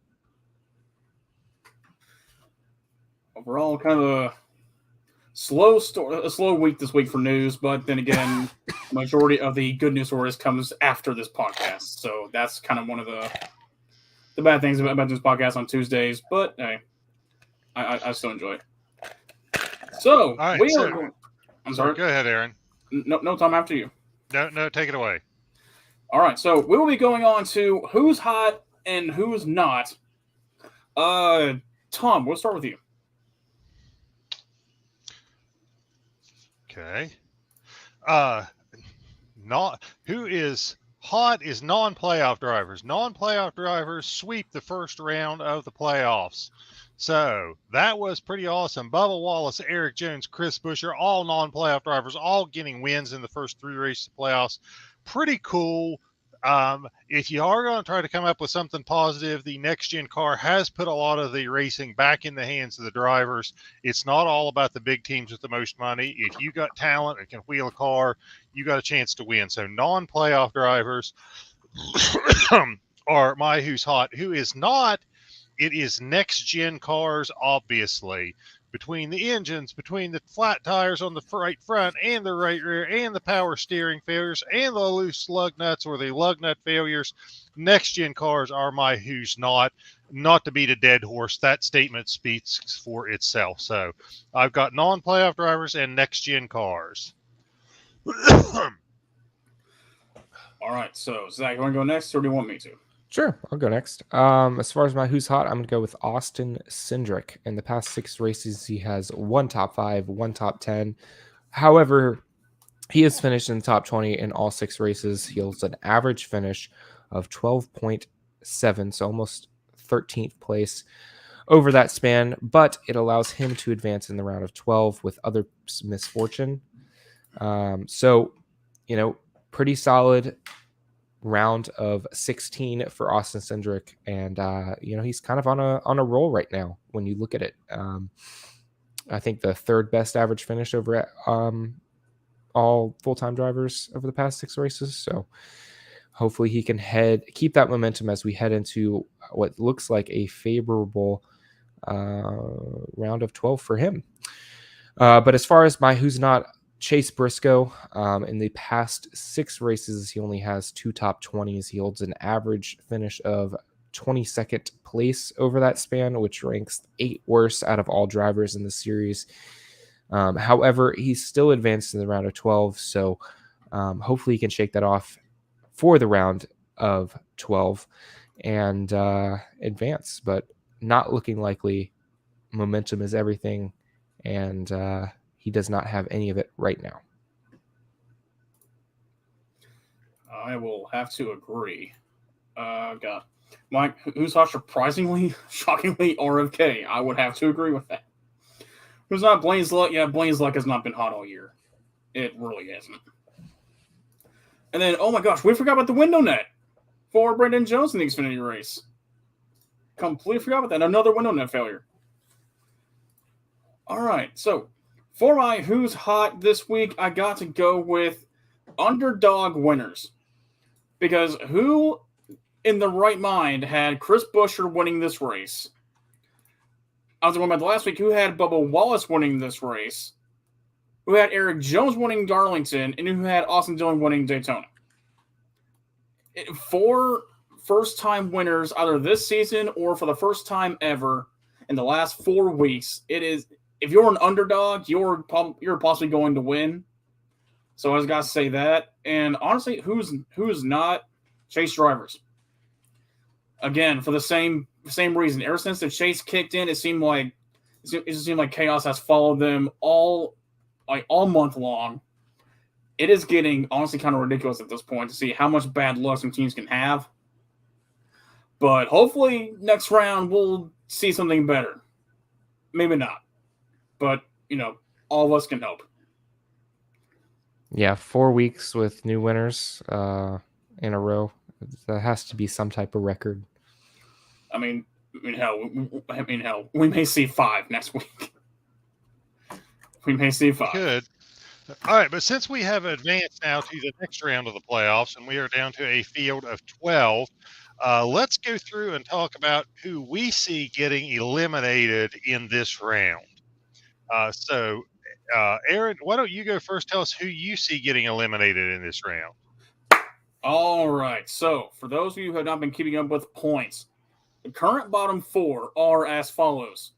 Overall, kind of a slow week this week for news, but then again, majority of the good news stories comes after this podcast. So that's kind of one of the bad things about this podcast on Tuesdays. But hey, I still enjoy it. So right, I'm sorry. Go ahead, Aaron. No, Tom, after you. No, take it away. All right, so we will be going on to who's hot and who's not. Tom, we'll start with you. Okay. Who is hot is non-playoff drivers. Non-playoff drivers sweep the first round of the playoffs. So that was pretty awesome. Bubba Wallace, Eric Jones, Chris Buescher, all non-playoff drivers, all getting wins in the first 3 races of playoffs. Pretty cool. If you are going to try to come up with something positive, the next gen car has put a lot of the racing back in the hands of the drivers. It's not all about the big teams with the most money. If you got talent and can wheel a car, you got a chance to win. So non-playoff drivers are my who's hot. Who is not? It is next gen cars, obviously. Between the engines, between the flat tires on the right front and the right rear, and the power steering failures, and the loose lug nuts or the lug nut failures, next gen cars are my who's not. Not to beat a dead horse, that statement speaks for itself. So I've got non playoff drivers and next gen cars. All right, so Zach, you want to go next, or do you want me to? Sure, I'll go next. As far as my who's hot, I'm going to go with Austin Cendrick. In the past 6 races, he has 1 top 5, 1 top 10. However, he has finished in the top 20 in all 6 races. He holds an average finish of 12.7, so almost 13th place over that span, but it allows him to advance in the round of 12 with other misfortune. So, pretty solid round of 16 for Austin Cendrick, and he's kind of on a roll right now when you look at it. I think the 3rd best average finish over at all full-time drivers over the past 6 races. So hopefully he can keep that momentum as we head into what looks like a favorable round of 12 for him. But as far as my who's not, Chase Briscoe, in the past 6 races, he only has 2 top 20s. He holds an average finish of 22nd place over that span, which ranks 8th worst out of all drivers in the series. However, he's still advanced in the round of 12, so hopefully he can shake that off for the round of 12 and advance, but not looking likely. Momentum is everything, and he does not have any of it right now. I will have to agree. God, Mike, who's hot? Surprisingly, shockingly, RFK. I would have to agree with that. Who's not Blaine's Luck? Yeah, Blaine's Luck has not been hot all year. It really hasn't. And then, oh my gosh, we forgot about the window net for Brendan Jones in the Xfinity race. Completely forgot about that. Another window net failure. All right, so for my who's hot this week, I got to go with Underdog Winners. Because who in the right mind had Chris Buescher winning this race? I was going about the last week, who had Bubba Wallace winning this race, who had Eric Jones winning Darlington, and who had Austin Dillon winning Daytona. 4 first-time winners either this season or for the first time ever in the last 4 weeks. It is, if you're an underdog, you're possibly going to win. So I just got to say that. And honestly, who's not? Chase drivers. Again, for the same reason. Ever since the Chase kicked in, it seemed like chaos has followed them all month long. It is getting honestly kind of ridiculous at this point to see how much bad luck some teams can have. But hopefully next round we'll see something better. Maybe not. But, all of us can hope. Yeah, 4 weeks with new winners in a row. That has to be some type of record. I mean, hell, we may see 5 next week. We may see 5. Good. All right, but since we have advanced now to the next round of the playoffs and we are down to a field of 12, let's go through and talk about who we see getting eliminated in this round. Aaron, why don't you go first? Tell us who you see getting eliminated in this round. All right. So, for those of you who have not been keeping up with points, the current bottom 4 are as follows.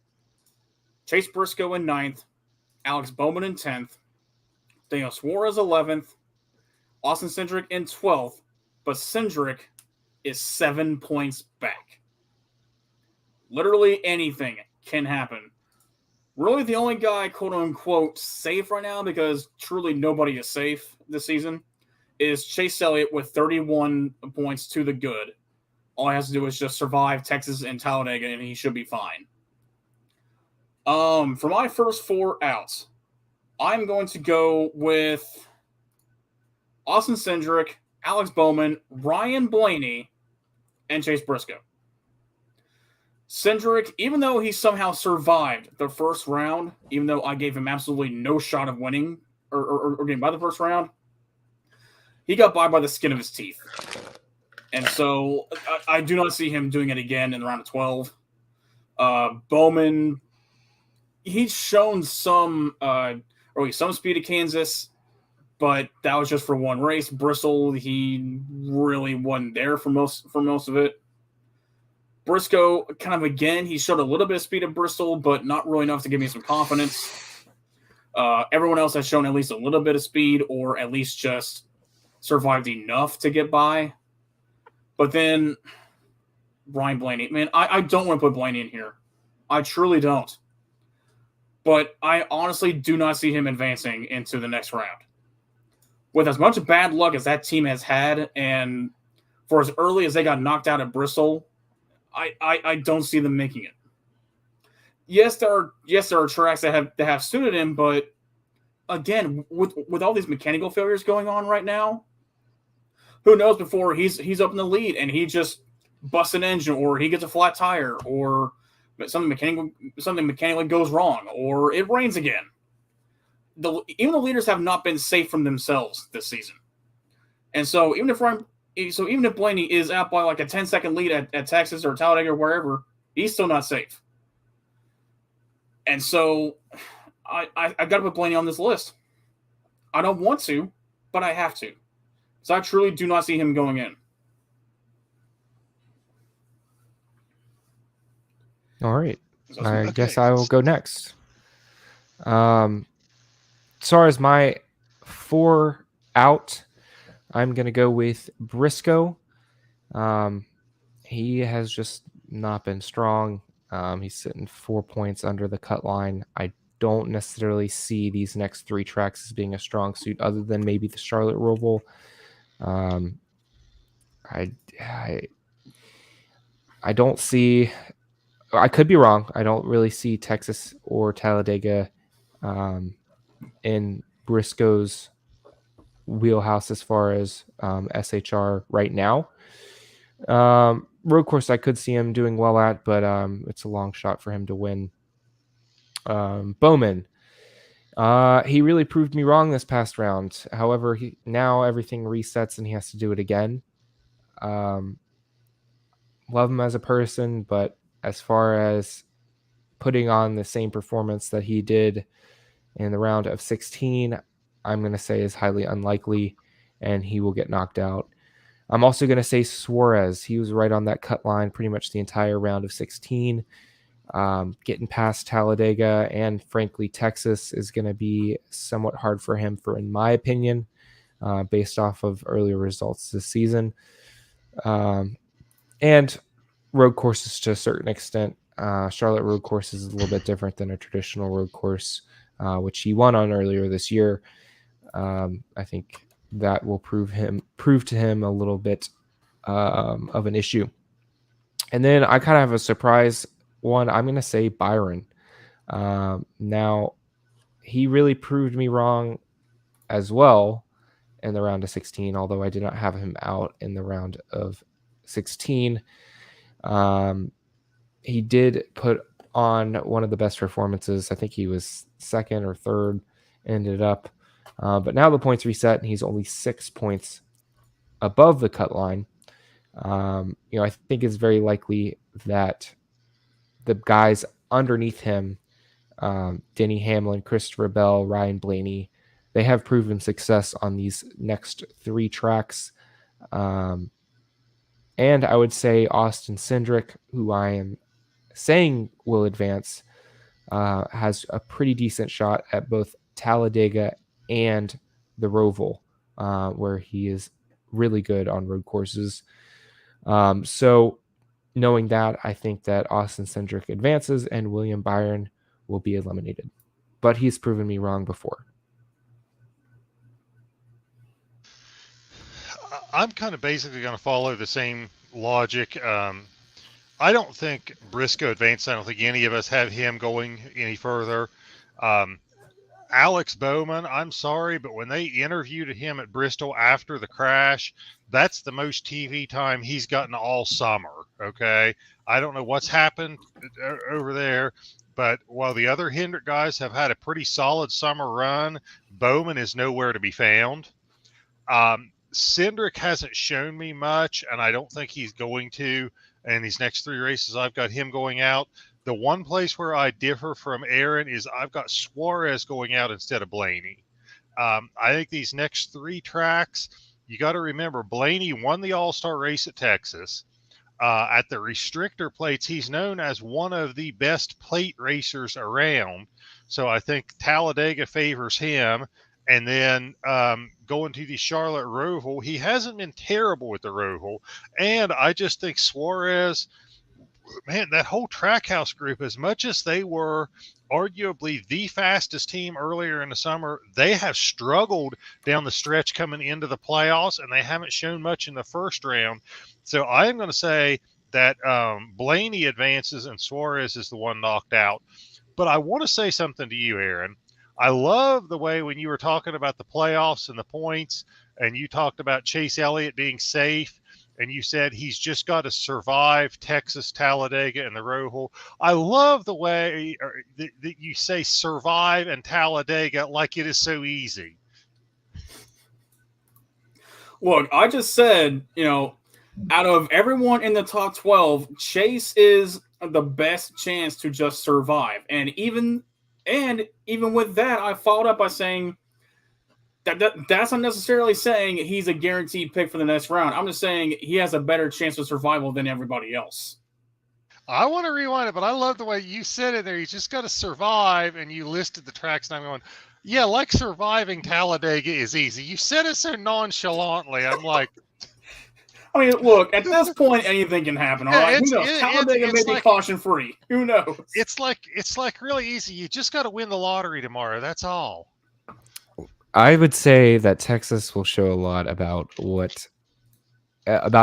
Chase Briscoe in 9th, Alex Bowman in 10th, Daniel Suarez 11th, Austin Cendrick in 12th, but Cendrick is 7 points back. Literally anything can happen. Really the only guy, quote-unquote, safe right now, because truly nobody is safe this season, is Chase Elliott with 31 points to the good. All he has to do is just survive Texas and Talladega, and he should be fine. For my first 4 outs, I'm going to go with Austin Cendrick, Alex Bowman, Ryan Blaney, and Chase Briscoe. Cendrick, even though he somehow survived the first round, even though I gave him absolutely no shot of winning or getting by the first round, he got by the skin of his teeth. And so I do not see him doing it again in the round of 12. Bowman, he's shown some speed at Kansas, but that was just for one race. Bristol, he really wasn't there for most of it. Briscoe, kind of again, he showed a little bit of speed at Bristol, but not really enough to give me some confidence. Everyone else has shown at least a little bit of speed, or at least just survived enough to get by. But then Ryan Blaney, man, I don't want to put Blaney in here. I truly don't. But I honestly do not see him advancing into the next round. With as much bad luck as that team has had, and for as early as they got knocked out at Bristol, I don't see them making it. Yes, there are tracks that have suited him, but again, with all these mechanical failures going on right now, who knows before he's up in the lead and he just busts an engine, or he gets a flat tire, or something mechanically goes wrong, or it rains again. Even the leaders have not been safe from themselves this season, and so even if Blaney is out by like a 10-second lead at Texas or Talladega or wherever, he's still not safe. And so I got to put Blaney on this list. I don't want to, but I have to. So I truly do not see him going in. All right. I guess I will go next. As far as my 4 out, I'm going to go with Briscoe. He has just not been strong. He's sitting 4 points under the cut line. I don't necessarily see these next 3 tracks as being a strong suit, other than maybe the Charlotte Roval. I don't see. I could be wrong. I don't really see Texas or Talladega in Briscoe's wheelhouse as far as SHR right now. Road course I could see him doing well at, but it's a long shot for him to win. Bowman, he really proved me wrong this past round. However, now everything resets and he has to do it again. Love him as a person, but as far as putting on the same performance that he did in the round of 16, I'm going to say is highly unlikely, and he will get knocked out. I'm also going to say Suarez. He was right on that cut line pretty much the entire round of 16. Getting past Talladega and, frankly, Texas is going to be somewhat hard for him, in my opinion, based off of earlier results this season. And road courses to a certain extent. Charlotte road course is a little bit different than a traditional road course, which he won on earlier this year. I think that will prove to him a little bit of an issue. And then I kind of have a surprise one. I'm going to say Byron. Now, he really proved me wrong as well in the round of 16, although I did not have him out in the round of 16. He did put on one of the best performances. I think he was second or third, ended up. But now the points reset, and he's only 6 points above the cut line. I think it's very likely that the guys underneath him, Denny Hamlin, Christopher Bell, Ryan Blaney, they have proven success on these next 3 tracks. And I would say Austin Cendrick, who I am saying will advance, has a pretty decent shot at both Talladega and the Roval, where he is really good on road courses. So knowing that, I think that Austin Cendrick advances and William Byron will be eliminated. But he's proven me wrong before. I'm kind of basically going to follow the same logic. I don't think Briscoe advanced. I don't think any of us have him going any further. Alex Bowman, I'm sorry, but when they interviewed him at Bristol after the crash, that's the most TV time he's gotten all summer. Okay. I don't know what's happened over there, but while the other Hendrick guys have had a pretty solid summer run, Bowman is nowhere to be found. Cendrick hasn't shown me much, and I don't think he's going to. In these next 3 races, I've got him going out. The one place where I differ from Aaron is I've got Suarez going out instead of Blaney. I think these next 3 tracks, you got to remember Blaney won the All-Star race at Texas. At the restrictor plates, he's known as one of the best plate racers around. So I think Talladega favors him. And then going to the Charlotte Roval, he hasn't been terrible with the Roval. And I just think Suarez, man, that whole Trackhouse group, as much as they were arguably the fastest team earlier in the summer, they have struggled down the stretch coming into the playoffs, and they haven't shown much in the first round. So I am going to say that Blaney advances and Suarez is the one knocked out. But I want to say something to you, Aaron. I love the way when you were talking about the playoffs and the points, and you talked about Chase Elliott being safe, and you said he's just got to survive Texas, Talladega, and the Roval. I love the way that you say survive and Talladega like it is so easy. Look, I just said, out of everyone in the top 12, Chase is the best chance to just survive. And even with that, I followed up by saying that's not necessarily saying he's a guaranteed pick for the next round. I'm just saying he has a better chance of survival than everybody else. I want to rewind it, but I love the way you said it there. You just got to survive, and you listed the tracks, and I'm going, yeah, like surviving Talladega is easy. You said it so nonchalantly. I'm like, I mean, look, at this point, anything can happen. All right, who knows? Talladega may be caution free. Who knows? It's like really easy. You just got to win the lottery tomorrow. That's all. I would say that Texas will show a lot about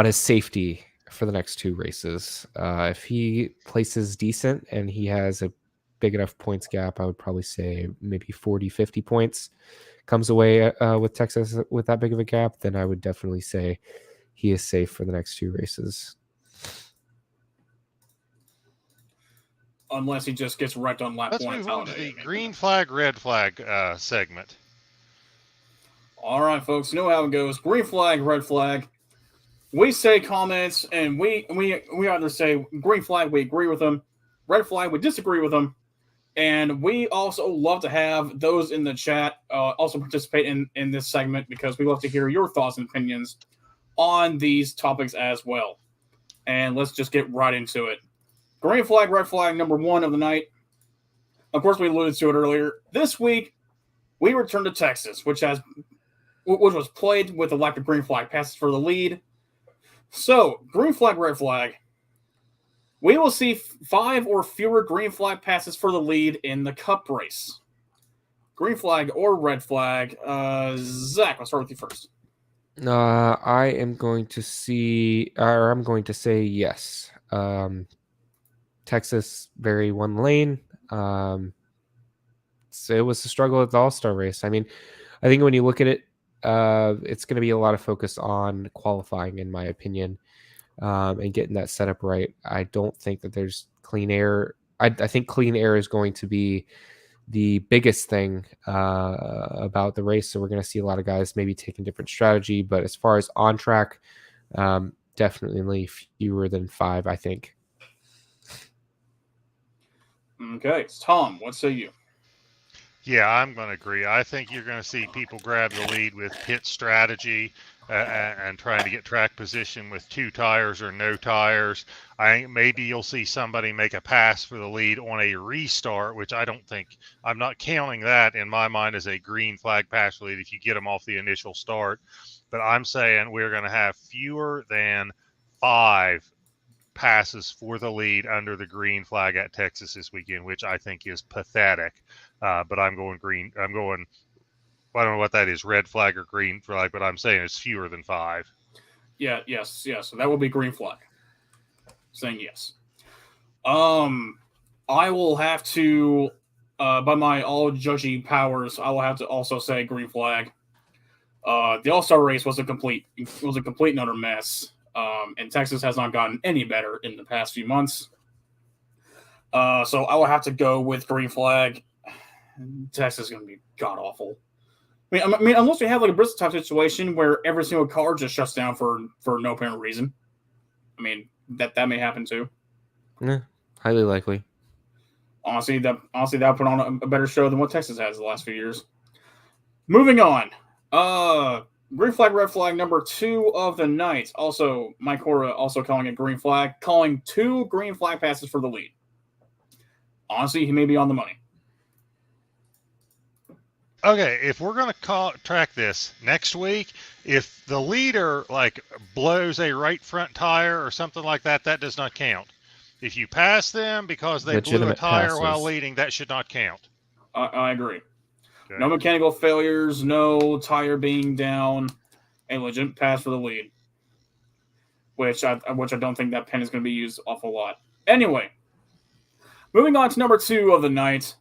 his safety for the next 2 races. If he places decent and he has a big enough points gap, I would probably say maybe 40, 50 points comes away with Texas with that big of a gap, then I would definitely say he is safe for the next 2 races. Unless he just gets wrecked on lap 1. Let's move on to the green flag, red flag segment. All right, folks, you know how it goes. Green flag, red flag. We say comments, and we either say green flag, we agree with them. Red flag, we disagree with them. And we also love to have those in the chat also participate in this segment because we love to hear your thoughts and opinions on these topics as well. And let's just get right into it. Green flag, red flag, number 1 of the night. Of course, we alluded to it earlier. This week, we return to Texas, which was played with the lack of green flag passes for the lead. So, green flag, red flag. We will see 5 or fewer green flag passes for the lead in the Cup race. Green flag or red flag. Zach, I'll start with you first. I'm going to say yes. Texas very one lane. So it was a struggle at the All-Star race. I mean, I think when you look at it, it's going to be a lot of focus on qualifying, in my opinion, and getting that setup right. I don't think that there's clean air. I think clean air is going to be the biggest thing about the race. So we're going to see a lot of guys maybe taking different strategy. But as far as on track, definitely fewer than 5, I think. Okay, Tom, what say you? Yeah, I'm going to agree. I think you're going to see people grab the lead with pit strategy and trying to get track position with 2 tires or no tires. I think maybe you'll see somebody make a pass for the lead on a restart, which I'm not counting that in my mind as a green flag pass lead if you get them off the initial start. But I'm saying we're going to have fewer than 5 passes for the lead under the green flag at Texas this weekend, which I think is pathetic. But I'm going green. I don't know what that is, red flag or green flag, but I'm saying it's fewer than 5. Yeah, yes. So that will be green flag. Saying yes. I will have to by my all judgy powers, I will have to also say green flag. The All-Star race was a complete and utter mess, and Texas has not gotten any better in the past few months. So I will have to go with green flag. Texas is going to be god awful. I mean, unless we have like a Bristol type situation where every single car just shuts down for no apparent reason. I mean, that may happen too. Yeah, highly likely. Honestly, that put on a better show than what Texas has the last few years. Moving on. Green flag, red flag number 2 of the night. Also, Mike Cora also calling it green flag, calling 2 green flag passes for the lead. Honestly, he may be on the money. Okay, if we're going to track this next week, if the leader like blows a right front tire or something like that, that does not count. If you pass them because they blew a tire while leading, that should not count. I agree. Okay. No mechanical failures, no tire being down, a legit pass for the lead. Which I don't think that pen is going to be used awful lot. Anyway, moving on to number 2 of the night.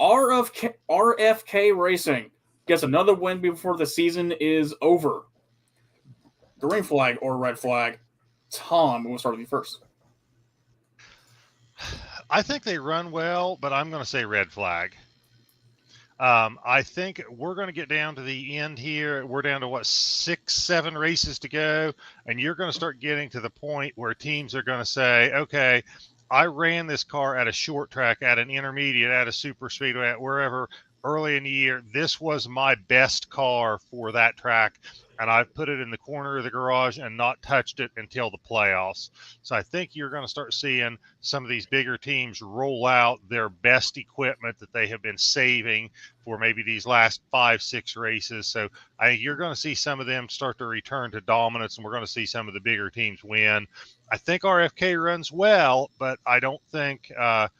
RFK Racing gets another win before the season is over. Green flag or red flag? Tom, we'll start with you first. I think they run well, but I'm going to say red flag. I think we're going to get down to the end here. We're down to 6, 7 races to go, and you're going to start getting to the point where teams are going to say, okay, I ran this car at a short track, at an intermediate, at a super speedway, at wherever early in the year. This was my best car for that track, and I've put it in the corner of the garage and not touched it until the playoffs. So I think you're going to start seeing some of these bigger teams roll out their best equipment that they have been saving for maybe these last 5, 6 races. So I think you're going to see some of them start to return to dominance, and we're going to see some of the bigger teams win. I think RFK runs well, but I don't think that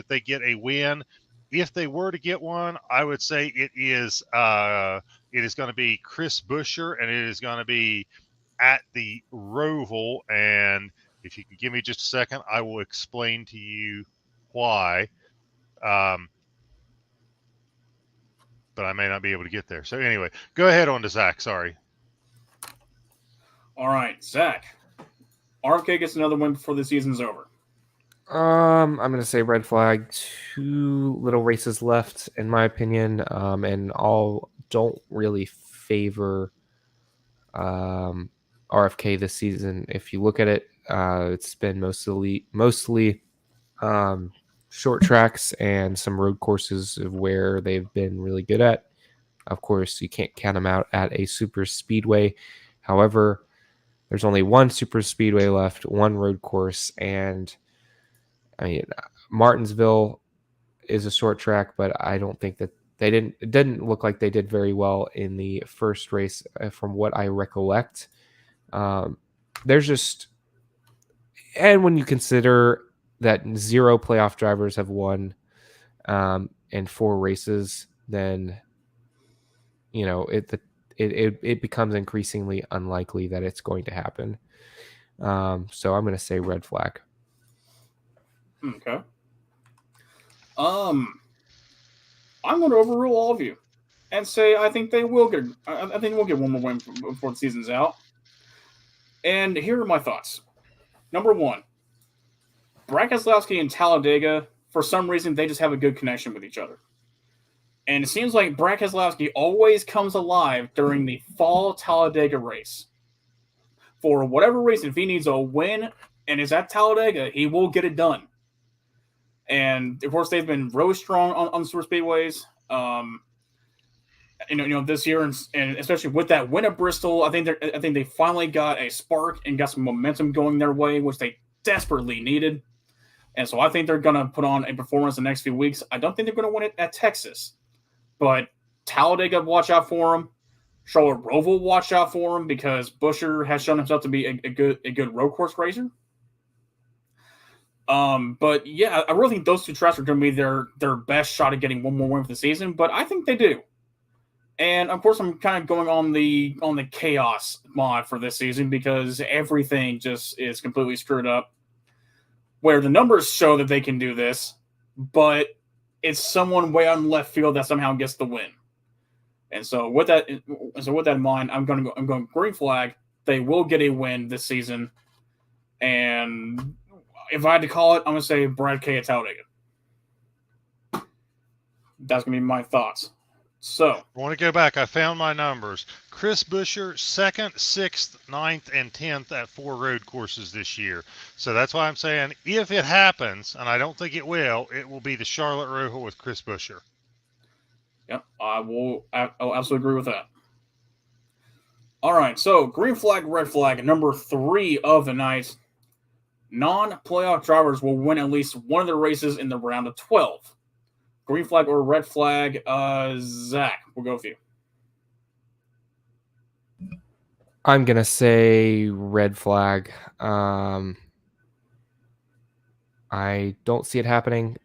they get a win. If they were to get one, I would say it is going to be Chris Buescher, and it is going to be at the Roval. And if you can give me just a second, I will explain to you why. But I may not be able to get there. So anyway, go ahead on to Zach. Sorry. All right, Zach. RFK gets another win before the season's over. I'm going to say red flag. 2 little races left, in my opinion, and all don't really favor RFK this season. If you look at it, it's been mostly short tracks and some road courses of where they've been really good at. Of course, you can't count them out at a super speedway. However, there's only 1 super speedway left, 1 road course, and I mean, Martinsville is a short track, but I don't think that it didn't look like they did very well in the first race from what I recollect. There's just, and when you consider that 0 playoff drivers have won in 4 races, then, you know, it becomes increasingly unlikely that it's going to happen. So I'm going to say red flag. Okay. I'm going to overrule all of you and say I think they will get. I think we'll get one more win before the season's out. And here are my thoughts. Number 1, Brad Keselowski and Talladega. For some reason, they just have a good connection with each other. And it seems like Brad Keselowski always comes alive during the fall Talladega race. For whatever reason, if he needs a win and is at Talladega, he will get it done. And of course, they've been really strong on super speedways. This year, and especially with that win at Bristol, I think they finally got a spark and got some momentum going their way, which they desperately needed. And so I think they're going to put on a performance the next few weeks. I don't think they're going to win it at Texas, but Talladega, watch out for them. Charlotte Roval, watch out for them, because Buescher has shown himself to be a good road course racer. But yeah, I really think those 2 tracks are going to be their best shot at getting one more win for the season. But I think they do. And of course, I'm kind of going on the chaos mod for this season, because everything just is completely screwed up. Where the numbers show that they can do this, but it's someone way out in left field that somehow gets the win. And so with that in mind, I'm going green flag. They will get a win this season. And if I had to call it, I'm going to say Brad K. at Talladega. That's going to be my thoughts. So I want to go back. I found my numbers. Chris Buescher, 2nd, 6th, 9th, and 10th at 4 road courses this year. So that's why I'm saying if it happens, and I don't think it will be the Charlotte Roval with Chris Buescher. Yep, I'll absolutely agree with that. All right, so green flag, red flag, number 3 of the night. Non-playoff drivers will win at least one of the races in the round of 12. Green flag or red flag? Zach, we'll go with you. I'm going to say red flag. I don't see it happening.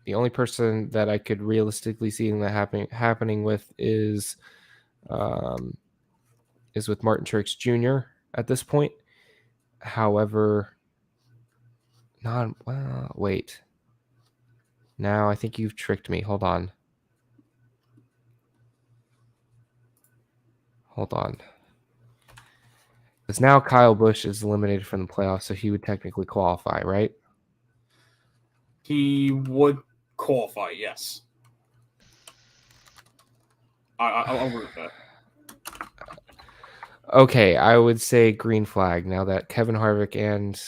The only person that I could realistically see that happening with is with Martin Truex Jr. at this point. However, wait. Now I think you've tricked me. Hold on. Because now Kyle Busch is eliminated from the playoffs, so he would technically qualify, right? He would qualify, yes. I'll agree with that. Okay, I would say green flag. Now that Kevin Harvick and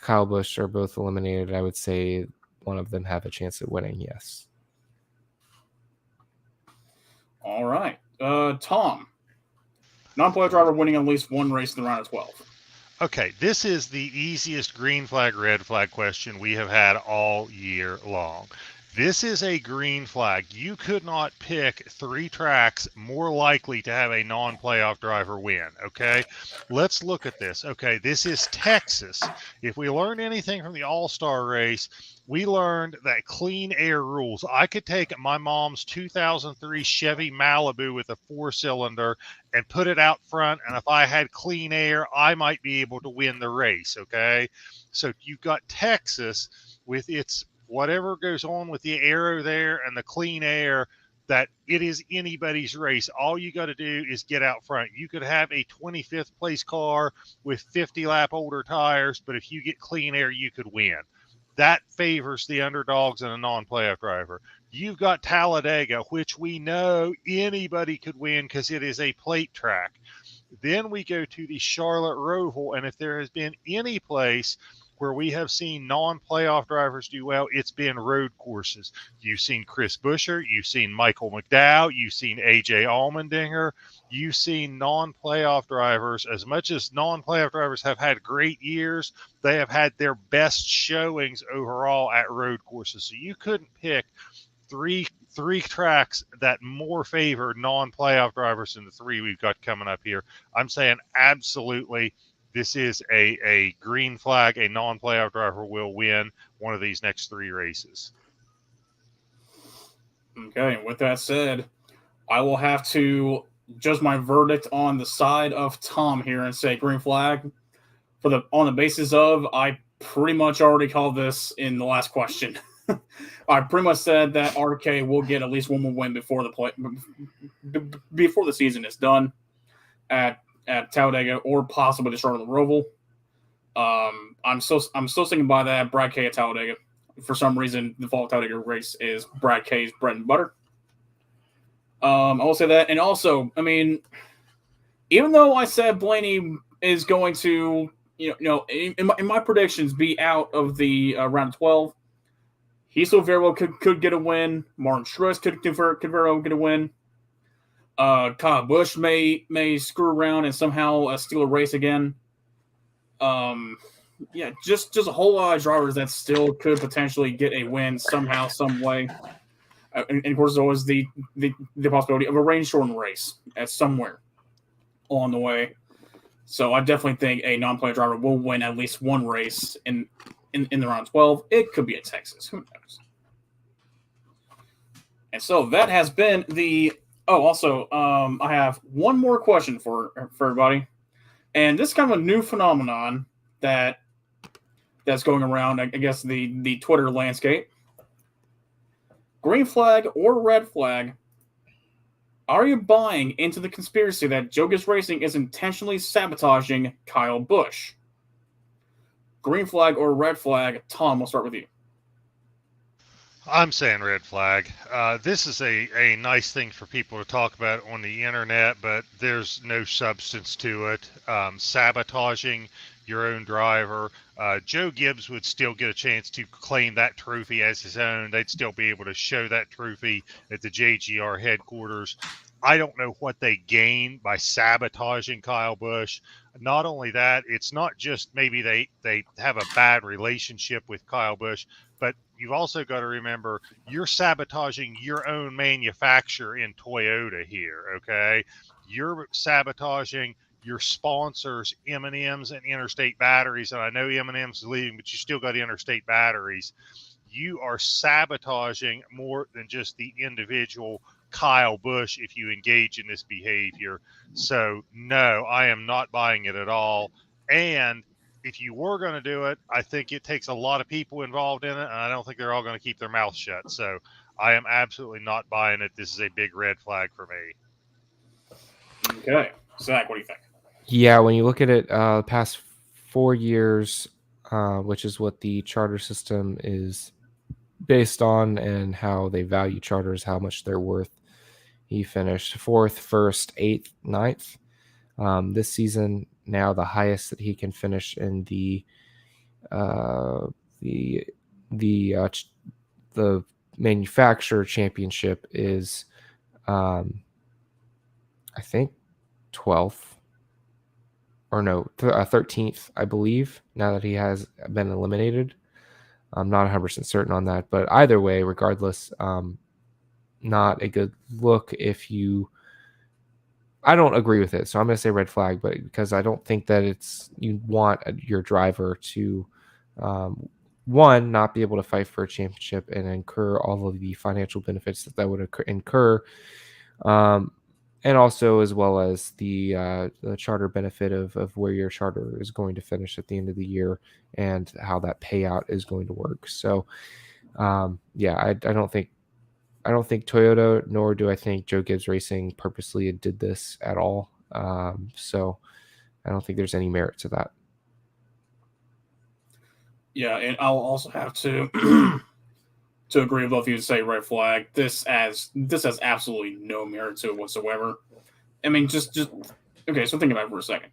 Kyle Busch are both eliminated, I would say one of them have a chance at winning, yes. All right. Tom. Non-playoff driver winning at least one race in the round of 12. Okay, this is the easiest green flag, red flag question we have had all year long. This is a green flag. You could not pick 3 tracks more likely to have a non-playoff driver win, okay? Let's look at this. Okay, this is Texas. If we learned anything from the All-Star race, we learned that clean air rules. I could take my mom's 2003 Chevy Malibu with a 4-cylinder and put it out front, and if I had clean air, I might be able to win the race, okay? So you've got Texas with its whatever goes on with the aero there and the clean air, that it is anybody's race. All you got to do is get out front. You could have a 25th place car with 50 lap older tires, but if you get clean air, you could win. That favors the underdogs and a non-playoff driver. You've got Talladega, which we know anybody could win because it is a plate track. Then we go to the Charlotte Roval, and if there has been any place where we have seen non-playoff drivers do well, it's been road courses. You've seen Chris Buescher, you've seen Michael McDowell, you've seen AJ Allmendinger, you've seen non-playoff drivers. As much as non-playoff drivers have had great years, they have had their best showings overall at road courses. So you couldn't pick three tracks that more favor non-playoff drivers than the 3 we've got coming up here. I'm saying absolutely this is a green flag. A non-playoff driver will win one of these next 3 races. Okay, with that said, I will have to judge my verdict on the side of Tom here and say green flag on the basis of I pretty much already called this in the last question. I pretty much said that RK will get at least one more win before the season is done at Talladega or possibly the Charlotte Roval. I'm still sticking by that Brad K at Talladega. For some reason, the fall Talladega race is Brad K's bread and butter. I will say that, and also, I mean, even though I said Blaney is going to, in my predictions, be out of the round 12, he still very well could get a win. Martin Truex could very well get a win. Kyle Busch may screw around and somehow steal a race again. Just a whole lot of drivers that still could potentially get a win somehow, some way. And of course, there's always the possibility of a rain-shortened race at somewhere along the way. So I definitely think a non-player driver will win at least one race in the round 12. It could be at Texas. Who knows? And so that has been the... Oh, also, I have one more question for everybody. And this is kind of a new phenomenon that's going around, I guess, the Twitter landscape. green flag or red flag, are you buying into the conspiracy that Joe Gibbs Racing is intentionally sabotaging Kyle Busch? Green flag or red flag? Tom, we'll start with you. I'm saying red flag. This is a nice thing for people to talk about on the internet, but there's no substance to it. Sabotaging your own driver. Joe Gibbs would still get a chance to claim that trophy as his own. They'd still be able to show that trophy at the JGR headquarters. I don't know what they gain by sabotaging Kyle Busch. Not only that, it's not just maybe they have a bad relationship with Kyle Busch, but you've also got to remember you're sabotaging your own manufacturer in Toyota here, okay? You're sabotaging your sponsors, M&M's and Interstate Batteries, and I know M&M's is leaving, but you still got Interstate Batteries. You are sabotaging more than just the individual Kyle Busch if you engage in this behavior. So, no, I am not buying it at all. And if you were going to do it, I think it takes a lot of people involved in it, and I don't think they're all going to keep their mouths shut. So I am absolutely not buying it. This is a big red flag for me. Okay. Zach, what do you think? Yeah, when you look at it, the past 4 years, which is what the charter system is based on and how they value charters, how much they're worth, he finished 4th, 1st, 8th, 9th. This season, now the highest that he can finish in the manufacturer championship is, I think, 12th or no, 13th, I believe. Now that he has been eliminated, I'm not 100% certain on that, but either way, regardless, not a good look if you. I don't agree with it, so I'm going to say red flag, but because I don't think that you want your driver to, one, not be able to fight for a championship and incur all of the financial benefits that would incur, and also as well as the charter benefit of where your charter is going to finish at the end of the year and how that payout is going to work. So, I don't think Toyota, nor do I think Joe Gibbs Racing purposely did this at all. So I don't think there's any merit to that. Yeah, and I'll also have to to agree with both of you to say red flag. This has absolutely no merit to it whatsoever. I mean, just okay. So think about it for a second.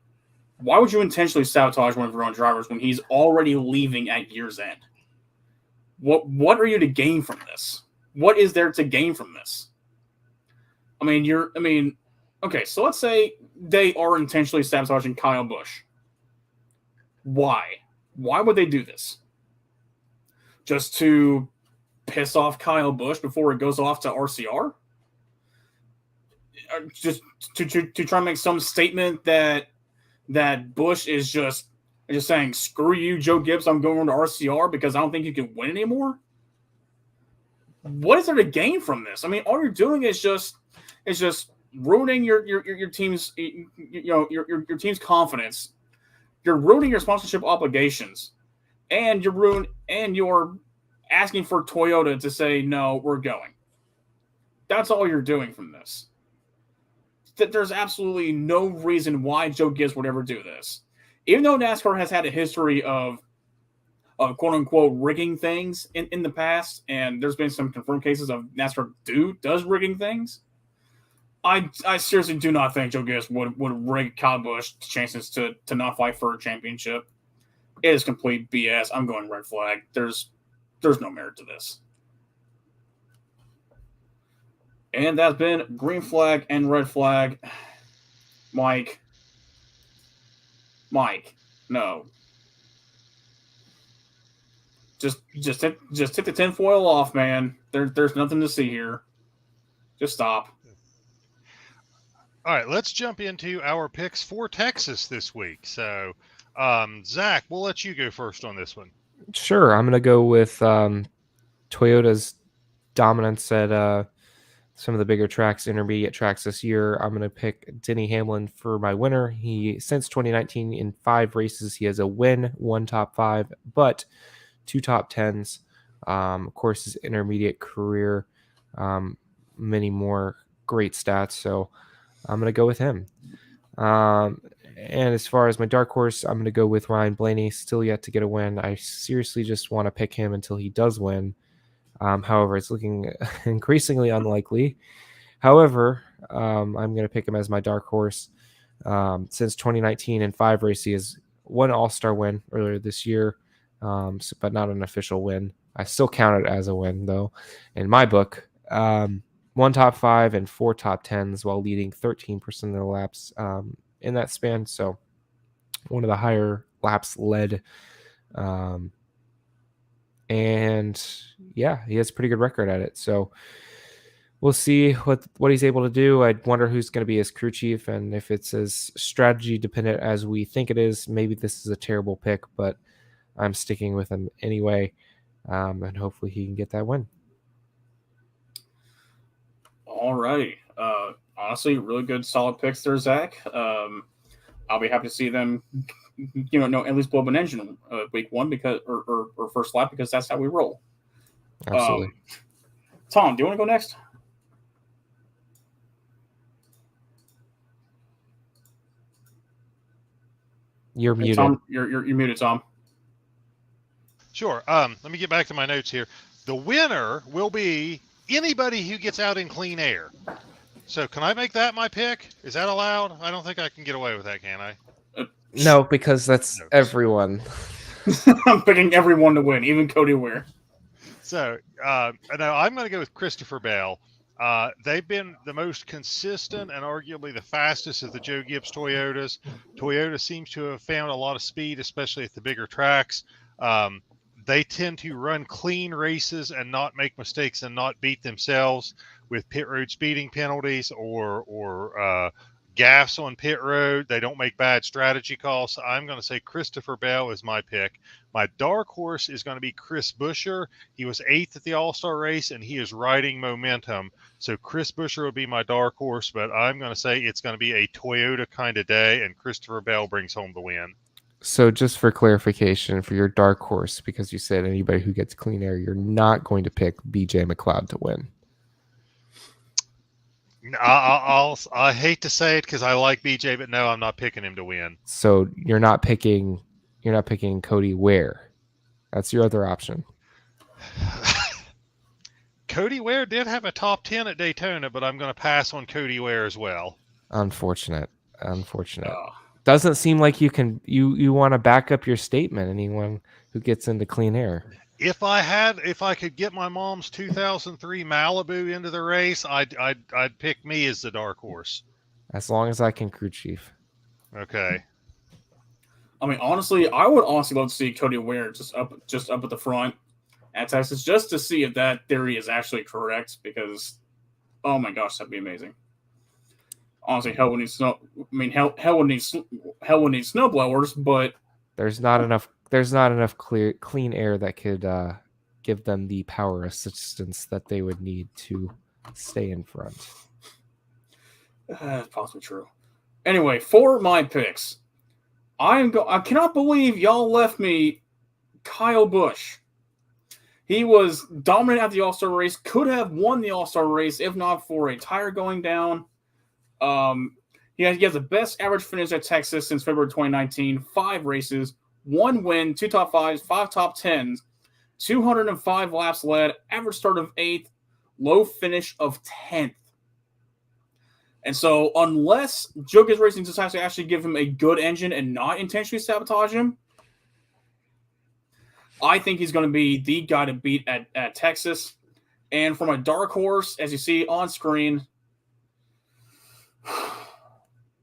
Why would you intentionally sabotage one of your own drivers when he's already leaving at year's end? What are you to gain from this? What is there to gain from this? Okay, so let's say they are intentionally sabotaging Kyle Busch. Why? Why would they do this? Just to piss off Kyle Busch before it goes off to RCR? Just to try and make some statement that Busch is just saying, screw you, Joe Gibbs, I'm going to RCR because I don't think you can win anymore? What is there to gain from this? I mean, all you're doing is just ruining your team's your team's confidence. You're ruining your sponsorship obligations, and you're asking for Toyota to say no, we're going. That's all you're doing from this. That there's absolutely no reason why Joe Gibbs would ever do this, even though NASCAR has had a history of quote unquote rigging things in the past, and there's been some confirmed cases of NASCAR does rigging things. I seriously do not think Joe Gibbs would rig Kyle Busch's chances to not fight for a championship. It is complete BS. I'm going red flag. There's no merit to this. And that's been green flag and red flag. Mike, no. Just take the tinfoil off, man. There's nothing to see here. Just stop. All right, let's jump into our picks for Texas this week. So, Zach, we'll let you go first on this one. Sure, I'm going to go with Toyota's dominance at some of the bigger tracks, intermediate tracks this year. I'm going to pick Denny Hamlin for my winner. Since 2019, in 5 races, he has a win, 1 top 5, but 2 top 10s. Of course, his intermediate career many more great stats. So I'm going to go with him. And as far as my dark horse, I'm going to go with Ryan Blaney. Still yet to get a win. I seriously just want to pick him until he does win. However, it's looking increasingly unlikely. However, I'm going to pick him as my dark horse. Since 2019 in 5 races, he has one All-Star win earlier this year, but not an official win. I still count it as a win, though, in my book. 1 top 5 and 4 top 10s while leading 13% of the laps in that span. So one of the higher laps led. And yeah, he has a pretty good record at it. So we'll see what he's able to do. I wonder who's going to be his crew chief, and if it's as strategy dependent as we think it is, maybe this is a terrible pick, but I'm sticking with him anyway, and hopefully he can get that win. All right. Honestly, really good, solid picks there, Zach. I'll be happy to see them, at least blow up an engine week 1 because or first lap, because that's how we roll. Absolutely. Tom, do you want to go next? You're muted. Tom, you're muted, Tom. Sure. Let me get back to my notes here. The winner will be anybody who gets out in clean air. So can I make that my pick? Is that allowed? I don't think I can get away with that, can I? No, because that's everyone. I'm picking everyone to win, even Cody Ware. So now I'm going to go with Christopher Bell. They've been the most consistent and arguably the fastest of the Joe Gibbs Toyotas. Toyota seems to have found a lot of speed, especially at the bigger tracks. They tend to run clean races and not make mistakes and not beat themselves with pit road speeding penalties or gaffes on pit road. They don't make bad strategy calls. So I'm going to say Christopher Bell is my pick. My dark horse is going to be Chris Buescher. He was 8th at the All-Star race, and he is riding momentum. So Chris Buescher will be my dark horse, but I'm going to say it's going to be a Toyota kind of day, and Christopher Bell brings home the win. So just for clarification, for your dark horse, because you said anybody who gets clean air, you're not going to pick BJ McLeod to win. I hate to say it because I like BJ, but no, I'm not picking him to win. So you're not picking Cody Ware. That's your other option. Cody Ware did have a top 10 at Daytona, but I'm going to pass on Cody Ware as well. Unfortunate. Doesn't seem like you want to back up your statement. Anyone who gets into clean air. If I could get my mom's 2003 Malibu into the race, I'd pick me as the dark horse. As long as I can crew chief. Okay. I mean, honestly, I would honestly love to see Cody Ware just up at the front at Texas, just to see if that theory is actually correct. Because, oh my gosh, that'd be amazing. Honestly, hell would need snow. I mean, hell would need snowblowers, but there's not enough clean air that could give them the power assistance that they would need to stay in front. That's possibly true. Anyway, for my picks, I cannot believe y'all left me Kyle Busch. He was dominant at the All-Star race. Could have won the All-Star race if not for a tire going down. He has the best average finish at Texas since February 2019. 5 races, 1 win, 2 top 5s, 5 top 10s, 205 laps led, average start of 8th, low finish of 10th. And so, unless Joe Gibbs Racing decides to actually give him a good engine and not intentionally sabotage him, I think he's going to be the guy to beat at Texas. And for my dark horse, as you see on screen,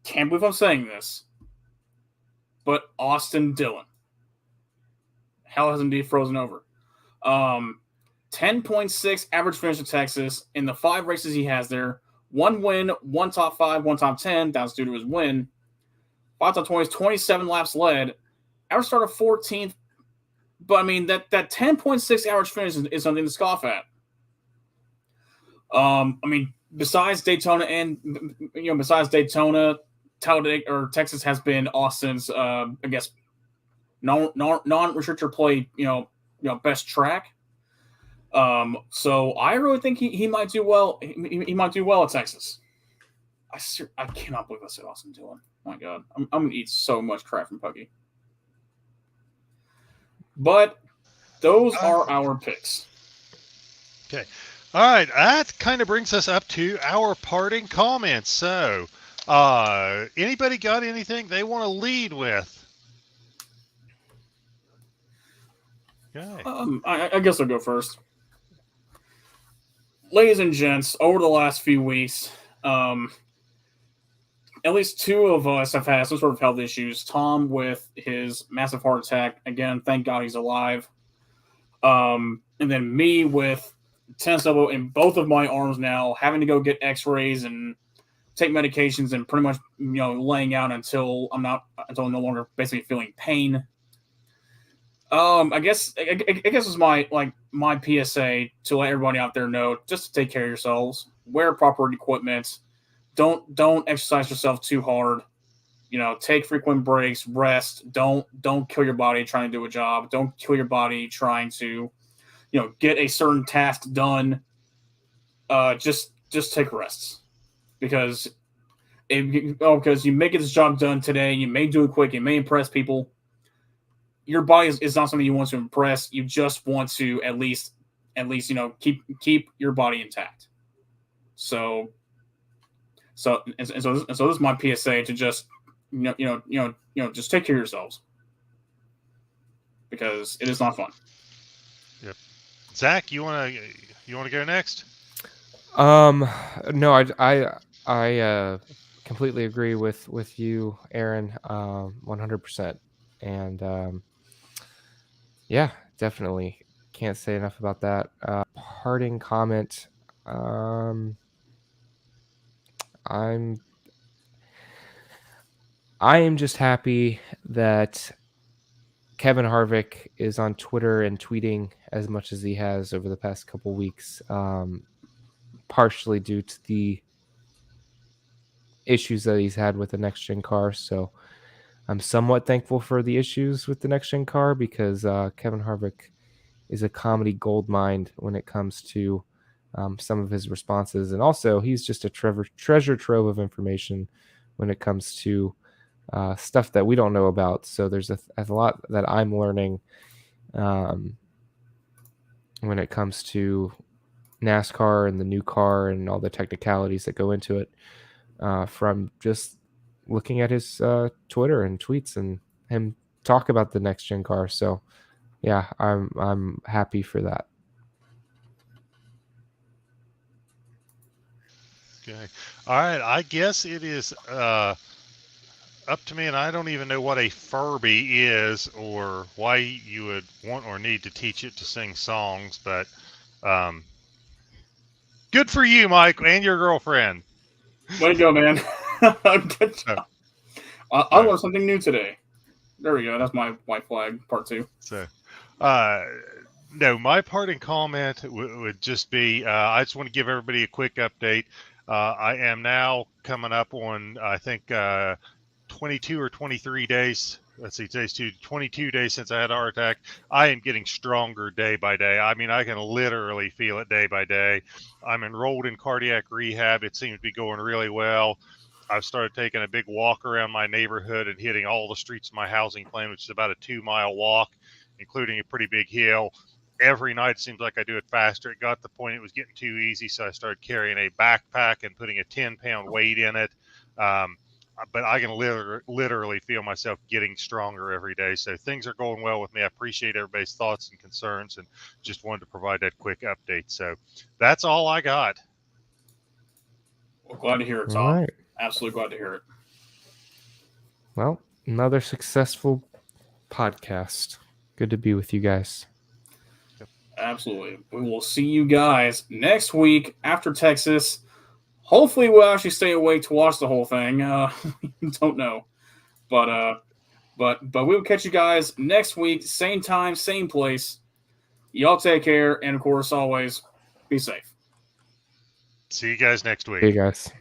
can't believe I'm saying this, but Austin Dillon. Hell has indeed frozen over. 10.6 average finish in Texas in the 5 races he has there. 1 win, 1 top 5, 1 top 10. That's due to his win. 5 top 20s, 27 laps led. Average start of 14th. But I mean, that 10.6 average finish is something to scoff at. I mean, besides Daytona, Talladega or Texas has been Austin's, I guess, non-restrictor play, best track. So I really think he might do well. He might do well at Texas. I cannot believe I said Austin Dillon. My God, I'm gonna eat so much crap from Puggy. But those are our picks. Okay. All right. That kind of brings us up to our parting comments. So, anybody got anything they want to lead with? Okay. I guess I'll go first. Ladies and gents, over the last few weeks, at least two of us have had some sort of health issues. Tom with his massive heart attack. Again, thank God he's alive. And then me with tennis elbow in both of my arms now, having to go get x-rays and take medications and pretty much, laying out until I'm no longer basically feeling pain. I guess it's my PSA to let everybody out there know just to take care of yourselves, wear proper equipment, don't exercise yourself too hard, take frequent breaks, rest, don't kill your body trying to do a job, don't kill your body trying to, get a certain task done. Just take rests, because because you may get this job done today, you may do it quick, you may impress people. Your body is not something you want to impress. You just want to at least keep your body intact. So this is my PSA to just just take care of yourselves, because it is not fun. Yep. Zach, you want to go next? No, I completely agree with you, Aaron, 100%. And yeah, definitely can't say enough about that. Parting comment. I am just happy that Kevin Harvick is on Twitter and tweeting as much as he has over the past couple weeks, partially due to the issues that he's had with the next gen car. So I'm somewhat thankful for the issues with the next gen car, because Kevin Harvick is a comedy gold mine when it comes to some of his responses. And also, he's just a treasure trove of information when it comes to stuff that we don't know about. So there's a lot that I'm learning when it comes to NASCAR and the new car and all the technicalities that go into it, from just looking at his Twitter and tweets and him talk about the next gen car. So yeah, I'm happy for that. Okay. All right. I guess it is up to me, and I don't even know what a Furby is or why you would want or need to teach it to sing songs, but good for you, Mike, and your girlfriend. Way to go, man. Good job. I learned something new today. There we go. That's my white flag part 2. So, no, my parting comment would just be, I just want to give everybody a quick update. I am now coming up on, I think, 22 or 23 days. Let's see, today's 22 days since I had a heart attack. I am getting stronger day by day. I mean, I can literally feel it day by day. I'm enrolled in cardiac rehab. It seems to be going really well. I've started taking a big walk around my neighborhood and hitting all the streets of my housing plan, which is about a 2-mile walk, including a pretty big hill. Every night it seems like I do it faster. It got to the point it was getting too easy, so I started carrying a backpack and putting a 10-pound weight in it. But I can literally feel myself getting stronger every day. So things are going well with me. I appreciate everybody's thoughts and concerns, and just wanted to provide that quick update. So that's all I got. Well, glad to hear it, Tom. All right. Absolutely glad to hear it. Well, another successful podcast. Good to be with you guys. Absolutely. We will see you guys next week after Texas. Hopefully we'll actually stay awake to watch the whole thing. Don't know. But we'll catch you guys next week, same time, same place. Y'all take care, and of course, always be safe. See you guys next week. See you guys.